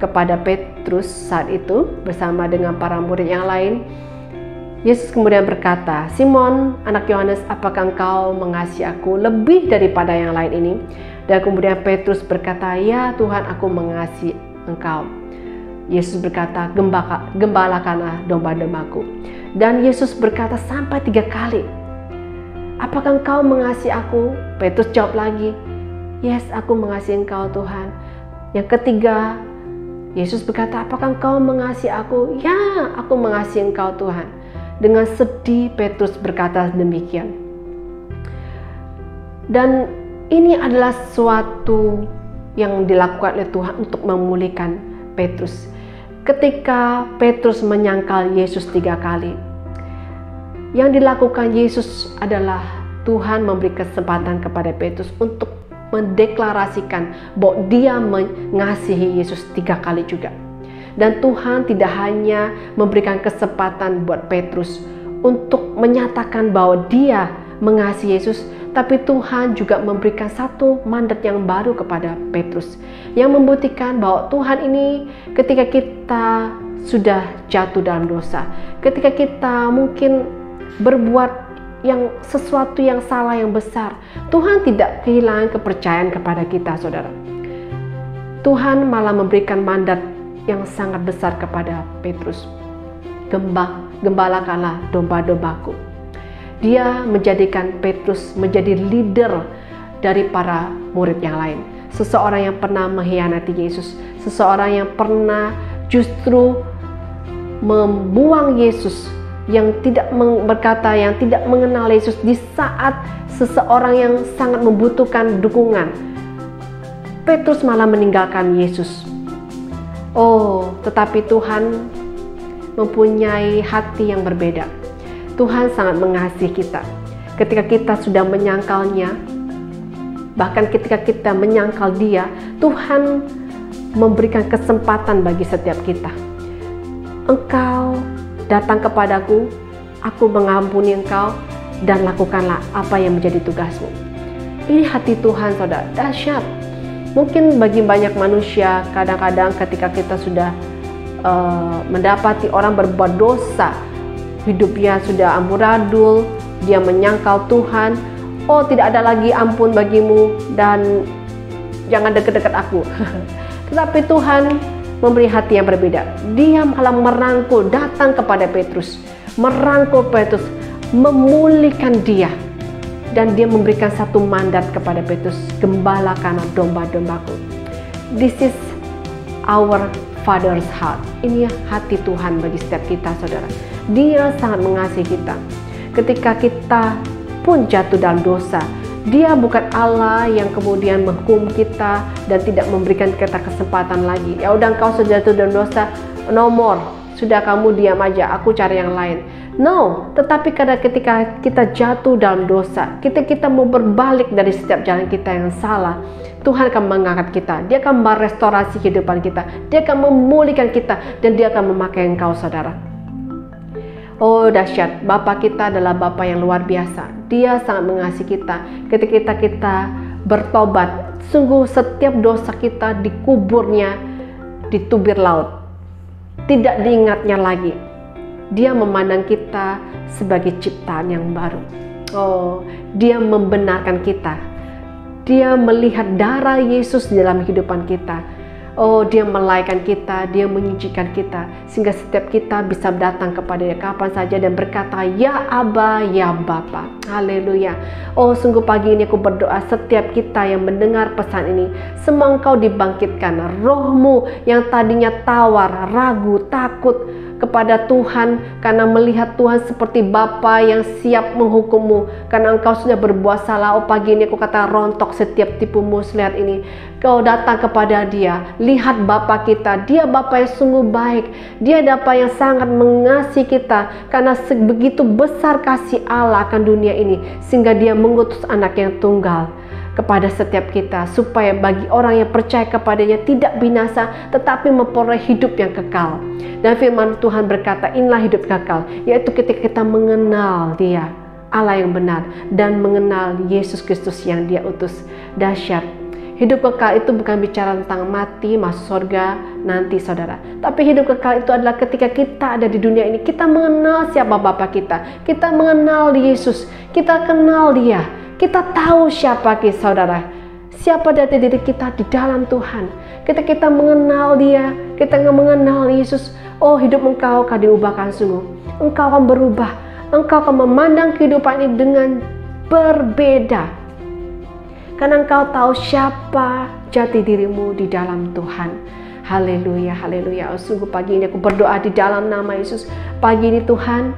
kepada Petrus saat itu bersama dengan para murid yang lain, Yesus kemudian berkata, "Simon, anak Yohanes, apakah engkau mengasihi aku lebih daripada yang lain ini?" Dan kemudian Petrus berkata, "Ya Tuhan, aku mengasihi engkau." Yesus berkata, "Gembalakanlah domba-dombaku." Dan Yesus berkata sampai 3 kali, "Apakah engkau mengasihi aku?" Petrus jawab lagi, "Yes, aku mengasihi engkau Tuhan." Yang ketiga, Yesus berkata, "Apakah engkau mengasihi aku?" "Ya, aku mengasihi engkau Tuhan." Dengan sedih Petrus berkata demikian. Dan ini adalah sesuatu yang dilakukan oleh Tuhan untuk memulihkan Petrus. Ketika Petrus menyangkal Yesus 3 kali, yang dilakukan Yesus adalah Tuhan memberi kesempatan kepada Petrus untuk mendeklarasikan bahwa dia mengasihi Yesus 3 kali juga. Dan Tuhan tidak hanya memberikan kesempatan buat Petrus untuk menyatakan bahwa dia mengasihi Yesus, tapi Tuhan juga memberikan satu mandat yang baru kepada Petrus, yang membuktikan bahwa Tuhan ini ketika kita sudah jatuh dalam dosa, ketika kita mungkin berbuat yang sesuatu yang salah yang besar, Tuhan tidak kehilangan kepercayaan kepada kita, saudara. Tuhan malah memberikan mandat yang sangat besar kepada Petrus. Gembalakanlah domba-dombaku. Dia menjadikan Petrus menjadi leader dari para murid yang lain. Seseorang yang pernah mengkhianati Yesus, seseorang yang pernah justru membuang Yesus, yang tidak berkata, yang tidak mengenal Yesus di saat seseorang yang sangat membutuhkan dukungan. Petrus malah meninggalkan Yesus. Oh, tetapi Tuhan mempunyai hati yang berbeda. Tuhan sangat mengasihi kita. Ketika kita sudah menyangkalnya, bahkan ketika kita menyangkal Dia, Tuhan memberikan kesempatan bagi setiap kita. "Engkau datang kepadaku, aku mengampuni engkau, dan lakukanlah apa yang menjadi tugasmu." Ini hati Tuhan, saudara, dahsyat. Mungkin bagi banyak manusia, kadang-kadang ketika kita sudah mendapati orang berbuat dosa, hidupnya sudah amburadul, dia menyangkal Tuhan, "Oh, tidak ada lagi ampun bagimu, dan jangan dekat-dekat aku." Tetapi Tuhan memberi hati yang berbeda. Dia malah merangkul, datang kepada Petrus, merangkul Petrus, memulihkan dia. Dan dia memberikan satu mandat kepada Petrus, "Gembalakanlah domba-dombaku." This is our Father's heart. Ini hati Tuhan bagi setiap kita, saudara. Dia sangat mengasihi kita. Ketika kita pun jatuh dalam dosa, Dia bukan Allah yang kemudian menghukum kita dan tidak memberikan kita kesempatan lagi. "Ya udah, engkau sudah jatuh dalam dosa, no more. Sudah, kamu diam aja, aku cari yang lain." No, tetapi ketika kita jatuh dalam dosa, kita mau berbalik dari setiap jalan kita yang salah, Tuhan akan mengangkat kita. Dia akan merestorasi kehidupan kita. Dia akan memulihkan kita, dan Dia akan memakai engkau, saudara. Oh, dahsyat. Bapa kita adalah Bapa yang luar biasa. Dia sangat mengasihi kita. Ketika kita bertobat, sungguh setiap dosa kita dikuburnya di tubir laut. Tidak diingatnya lagi. Dia memandang kita sebagai ciptaan yang baru. Oh, Dia membenarkan kita. Dia melihat darah Yesus dalam kehidupan kita. Oh, Dia melaikan kita, Dia menyucikan kita, sehingga setiap kita bisa datang kepada Dia kapan saja dan berkata, "Ya Aba, ya Bapa." Haleluya. Oh, sungguh pagi ini aku berdoa setiap kita yang mendengar pesan ini, semua engkau dibangkitkan. Rohmu yang tadinya tawar, ragu, takut, kepada Tuhan, karena melihat Tuhan seperti Bapa yang siap menghukummu, karena engkau sudah berbuat salah. Oh, pagi ini aku kata rontok setiap tipumu. Lihat ini, kau datang kepada Dia, lihat Bapa kita, Dia Bapa yang sungguh baik, Dia Bapa yang sangat mengasihi kita, karena begitu besar kasih Allah akan dunia ini, sehingga Dia mengutus anak yang tunggal kepada setiap kita, supaya bagi orang yang percaya kepadanya tidak binasa, tetapi memperoleh hidup yang kekal. Dan firman Tuhan berkata, inilah hidup kekal, yaitu ketika kita mengenal Dia, Allah yang benar, dan mengenal Yesus Kristus yang Dia utus. Dahsyat. Hidup kekal itu bukan bicara tentang mati, masuk surga nanti, saudara. Tapi hidup kekal itu adalah ketika kita ada di dunia ini, kita mengenal siapa Bapa kita, kita mengenal Yesus, kita kenal Dia, kita tahu siapa kita, saudara. Siapa dari diri kita di dalam Tuhan. Ketika kita mengenal Dia, kita mengenal Yesus, oh, hidup engkau akan diubahkan sungguh. Engkau akan berubah, engkau akan memandang kehidupan ini dengan berbeda, karena engkau tahu siapa jati dirimu di dalam Tuhan. Haleluya, haleluya. Oh, sungguh pagi ini aku berdoa di dalam nama Yesus. Pagi ini Tuhan,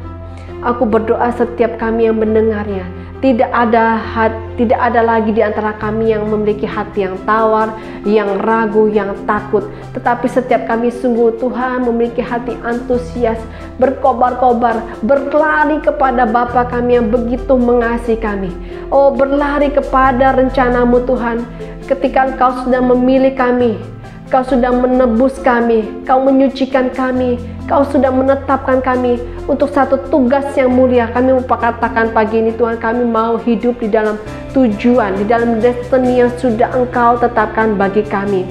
aku berdoa setiap kami yang mendengarnya, tidak ada lagi di antara kami yang memiliki hati yang tawar, yang ragu, yang takut. Tetapi setiap kami sungguh Tuhan memiliki hati antusias, berkobar-kobar, berlari kepada Bapa kami yang begitu mengasihi kami. Oh, berlari kepada rencanamu Tuhan. Ketika Engkau sudah memilih kami, Kau sudah menebus kami, Kau menyucikan kami, Kau sudah menetapkan kami untuk satu tugas yang mulia. Kami mau katakan pagi ini Tuhan, kami mau hidup di dalam tujuan, di dalam destiny yang sudah Engkau tetapkan bagi kami.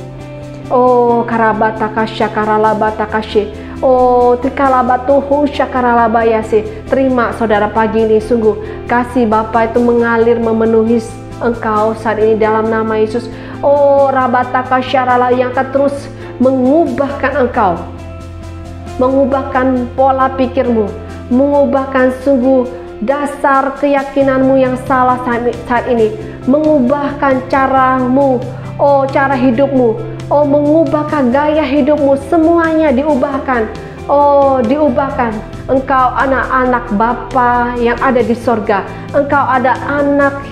Oh, karabataka syakaralabatakashe. Oh, trikalabatuhu syakaralabayase. Terima saudara pagi ini, sungguh kasih Bapa itu mengalir memenuhi Engkau saat ini dalam nama Yesus. Oh, rabataka syarala yang akan terus mengubahkan engkau, mengubahkan pola pikirmu, mengubahkan sungguh dasar keyakinanmu yang salah saat ini, mengubahkan caramu, oh, cara hidupmu, oh, mengubahkan gaya hidupmu, semuanya diubahkan. Oh, diubahkan. Engkau anak-anak Bapa yang ada di sorga, engkau ada anak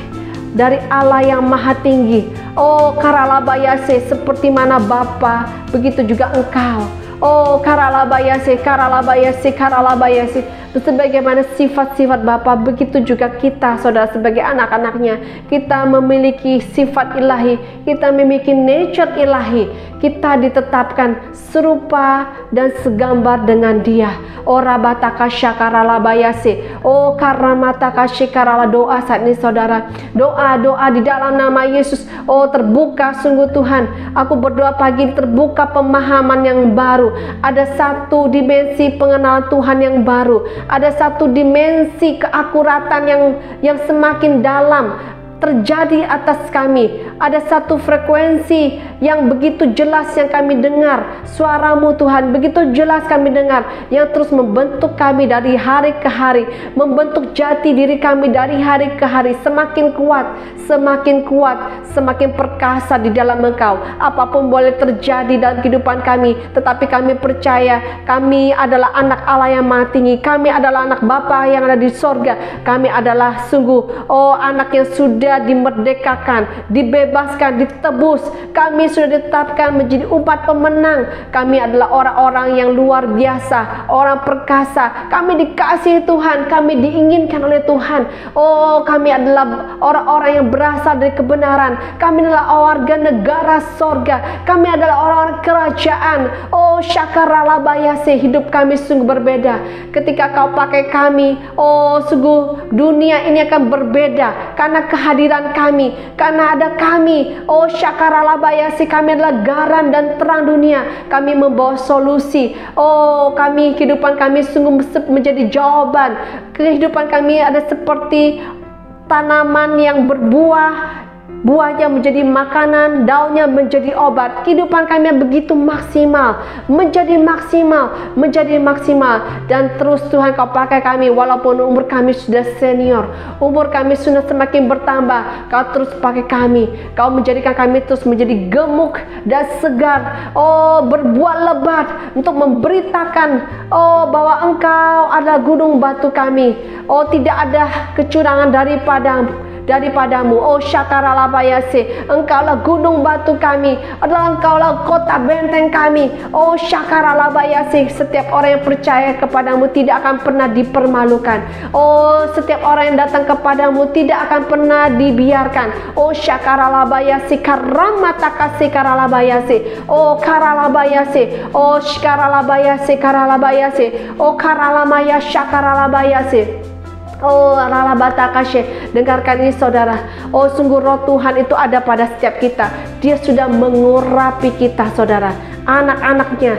dari Allah yang maha tinggi. Oh, karalabayase, seperti mana Bapa, begitu juga engkau. Oh, karalabayase, karalabayase, karalabayase. Sebagaimana sifat-sifat Bapa, begitu juga kita, saudara, sebagai anak-anaknya. Kita memiliki sifat ilahi, kita memiliki nature ilahi. Kita ditetapkan serupa dan segambar dengan Dia. Oh, rabataka syakaralabayase. Oh, karamataka syakarala. Doa saat ini, saudara. Doa di dalam nama Yesus. Oh, terbuka sungguh Tuhan. Aku berdoa pagi ini terbuka pemahaman yang baru. Ada satu dimensi pengenalan Tuhan yang baru. Ada satu dimensi keakuratan yang semakin dalam terjadi atas kami. Ada satu frekuensi yang begitu jelas yang kami dengar. Suaramu Tuhan begitu jelas kami dengar, yang terus membentuk kami dari hari ke hari, membentuk jati diri kami dari hari ke hari. Semakin kuat, semakin kuat, semakin perkasa di dalam Engkau. Apapun boleh terjadi dalam kehidupan kami, tetapi kami percaya kami adalah anak Allah yang maha tinggi. Kami adalah anak Bapa yang ada di sorga. Kami adalah sungguh, oh, anak yang sudah dimerdekakan, dibebaskan, ditebus. Kami sudah ditetapkan menjadi umat pemenang. Kami adalah orang-orang yang luar biasa, orang perkasa. Kami dikasihi Tuhan, kami diinginkan oleh Tuhan. Oh, kami adalah orang-orang yang berasal dari kebenaran. Kami adalah warga negara sorga. Kami adalah orang-orang kerajaan. Oh, syakaralabayase, hidup kami sungguh berbeda. Ketika Kau pakai kami, oh, sungguh dunia ini akan berbeda karena kehadiran kami, karena ada kami. Oh, syakaralabayase, kami adalah garam dan terang dunia. Kami membawa solusi. Oh, kehidupan kami sungguh menjadi jawaban. Kehidupan kami ada seperti tanaman yang berbuah buahnya menjadi makanan, daunnya menjadi obat. Kehidupan kami yang begitu maksimal, menjadi maksimal. Dan terus Tuhan Kau pakai kami, walaupun umur kami sudah senior, umur kami sudah semakin bertambah, Kau terus pakai kami. Kau menjadikan kami terus menjadi gemuk dan segar, berbuah lebat untuk memberitakan bahwa Engkau adalah gunung batu kami. Tidak ada kecurangan daripadamu. Syakaralabayase, Engkaulah gunung batu kami, Engkaulah kota benteng kami. Syakaralabayase, setiap orang yang percaya kepadamu tidak akan pernah dipermalukan. Setiap orang yang datang kepadamu tidak akan pernah dibiarkan. Syakaralabayase, karamatakase karalabayase, karalabayase, karalabayase, karalamaya syakaralabayase. Ralabatakashe, dengarkan ini saudara. Sungguh roh Tuhan itu ada pada setiap kita. Dia sudah mengurapi kita saudara, anak-anaknya.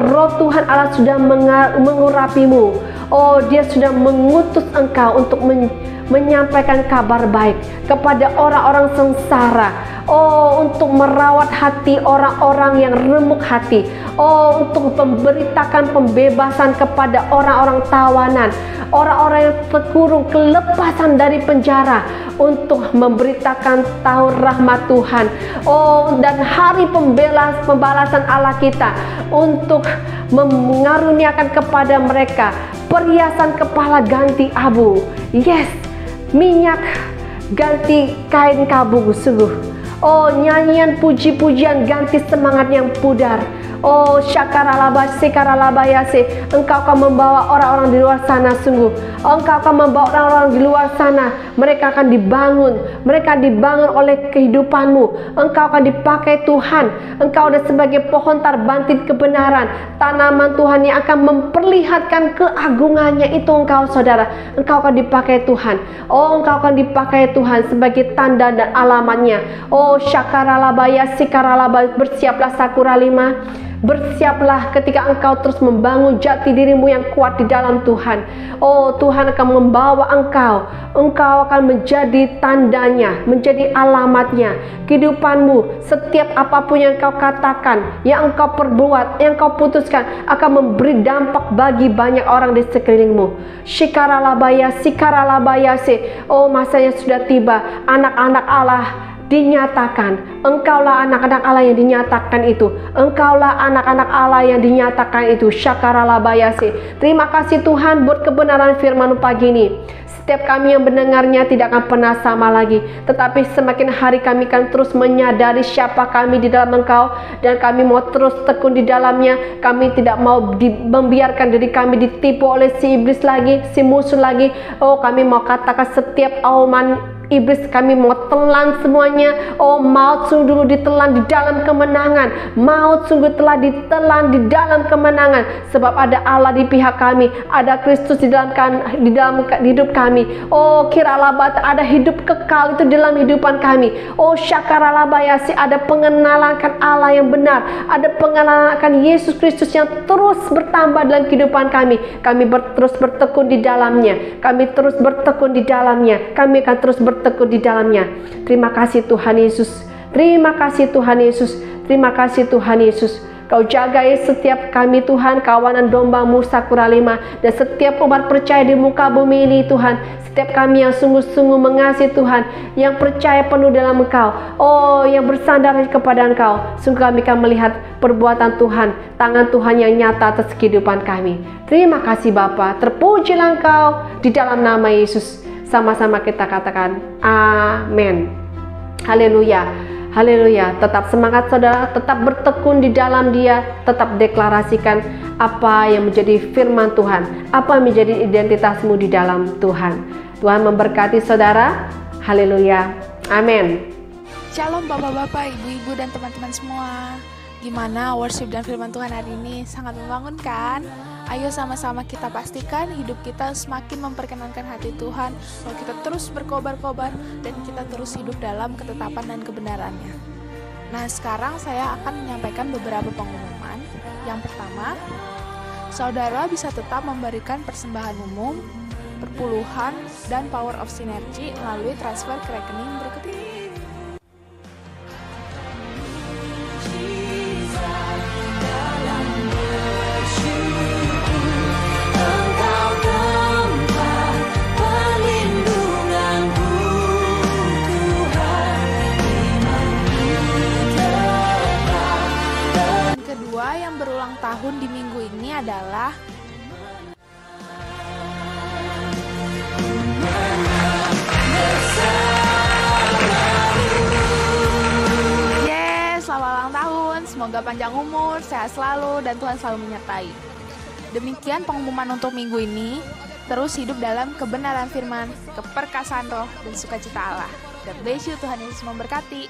Roh Tuhan Allah sudah mengurapimu. Dia sudah mengutus engkau untuk menyampaikan kabar baik kepada orang-orang sengsara. Untuk merawat hati orang-orang yang remuk hati. Untuk memberitakan pembebasan kepada orang-orang tawanan, orang-orang yang terkurung, kelepasan dari penjara, untuk memberitakan tahun rahmat Tuhan. Dan hari pembalasan Allah kita, untuk mengaruniakan kepada mereka perhiasan kepala ganti abu. Yes, minyak ganti kain kabung sungguh. Nyanyian puji-pujian ganti semangat yang pudar. Syakaralabase karalabayase, Engkau akan membawa orang-orang di luar sana sungguh. Engkau akan membawa orang-orang di luar sana. Mereka akan dibangun. Mereka dibangun oleh kehidupanmu. Engkau akan dipakai Tuhan. Engkau ada sebagai pohon terbangkit kebenaran, tanaman Tuhan yang akan memperlihatkan keagungannya itu engkau saudara. Engkau akan dipakai Tuhan. Engkau akan dipakai Tuhan sebagai tanda dan alamatnya. Syakaralabayase karalabayase, bersiaplah Sakura 5. Bersiaplah ketika engkau terus membangun jati dirimu yang kuat di dalam Tuhan. Tuhan akan membawa engkau. Engkau akan menjadi tandanya, menjadi alamatnya. Kehidupanmu, setiap apapun yang engkau katakan, yang engkau perbuat, yang engkau putuskan, akan memberi dampak bagi banyak orang di sekelilingmu. Sikaralabayase, masanya sudah tiba. Anak-anak Allah dinyatakan. Engkaulah anak-anak Allah yang dinyatakan itu. Engkaulah anak-anak Allah yang dinyatakan itu. Syakaralabayase. Terima kasih Tuhan buat kebenaran firman pagi ini. Setiap kami yang mendengarnya tidak akan pernah sama lagi, tetapi semakin hari kami akan terus menyadari siapa kami di dalam Engkau, dan kami mau terus tekun di dalamnya. Kami tidak mau membiarkan diri kami ditipu oleh si iblis lagi, si musuh lagi. Kami mau katakan setiap auman iblis kami mau telan semuanya. Maut sungguh ditelan di dalam kemenangan. Maut sungguh telah ditelan di dalam kemenangan, sebab ada Allah di pihak kami, ada Kristus di dalam hidup kami. Kiralabat, ada hidup kekal itu dalam hidupan kami. Syakaralabayasi, ada pengenalan akan Allah yang benar, ada pengenalan akan Yesus Kristus yang terus bertambah dalam kehidupan kami. Kami terus bertekun di dalamnya. Kami terus bertekun di dalamnya. Kami akan terus bertekun di dalamnya. Terima kasih Tuhan Yesus. Terima kasih Tuhan Yesus. Terima kasih Tuhan Yesus. Kau jagai setiap kami Tuhan, kawanan domba-Mu Sakura 5, dan setiap umat percaya di muka bumi ini Tuhan. Setiap kami yang sungguh-sungguh mengasihi Tuhan, yang percaya penuh dalam Engkau, yang bersandar kepada Engkau. Sungguh kami akan melihat perbuatan Tuhan, tangan Tuhan yang nyata atas kehidupan kami. Terima kasih Bapa, terpujilah Engkau di dalam nama Yesus. Sama-sama kita katakan amin. Haleluya. Haleluya. Tetap semangat saudara, tetap bertekun di dalam Dia, tetap deklarasikan apa yang menjadi firman Tuhan, apa yang menjadi identitasmu di dalam Tuhan. Tuhan memberkati saudara. Haleluya. Amin. Shalom bapak-bapak, ibu-ibu dan teman-teman semua. Gimana worship dan firman Tuhan hari ini? Sangat membangunkan. Ayo sama-sama kita pastikan hidup kita semakin memperkenankan hati Tuhan, kalau kita terus berkobar-kobar dan kita terus hidup dalam ketetapan dan kebenarannya. Nah, sekarang saya akan menyampaikan beberapa pengumuman. Yang pertama, saudara bisa tetap memberikan persembahan umum, perpuluhan, dan power of synergy melalui transfer ke rekening berikut ini. tahun di minggu ini adalah selamat ulang tahun, semoga panjang umur, sehat selalu, dan Tuhan selalu menyertai. Demikian pengumuman untuk minggu ini. Terus hidup dalam kebenaran firman, keperkasaan roh, dan sukacita Allah. God bless you, Tuhan Yesus memberkati.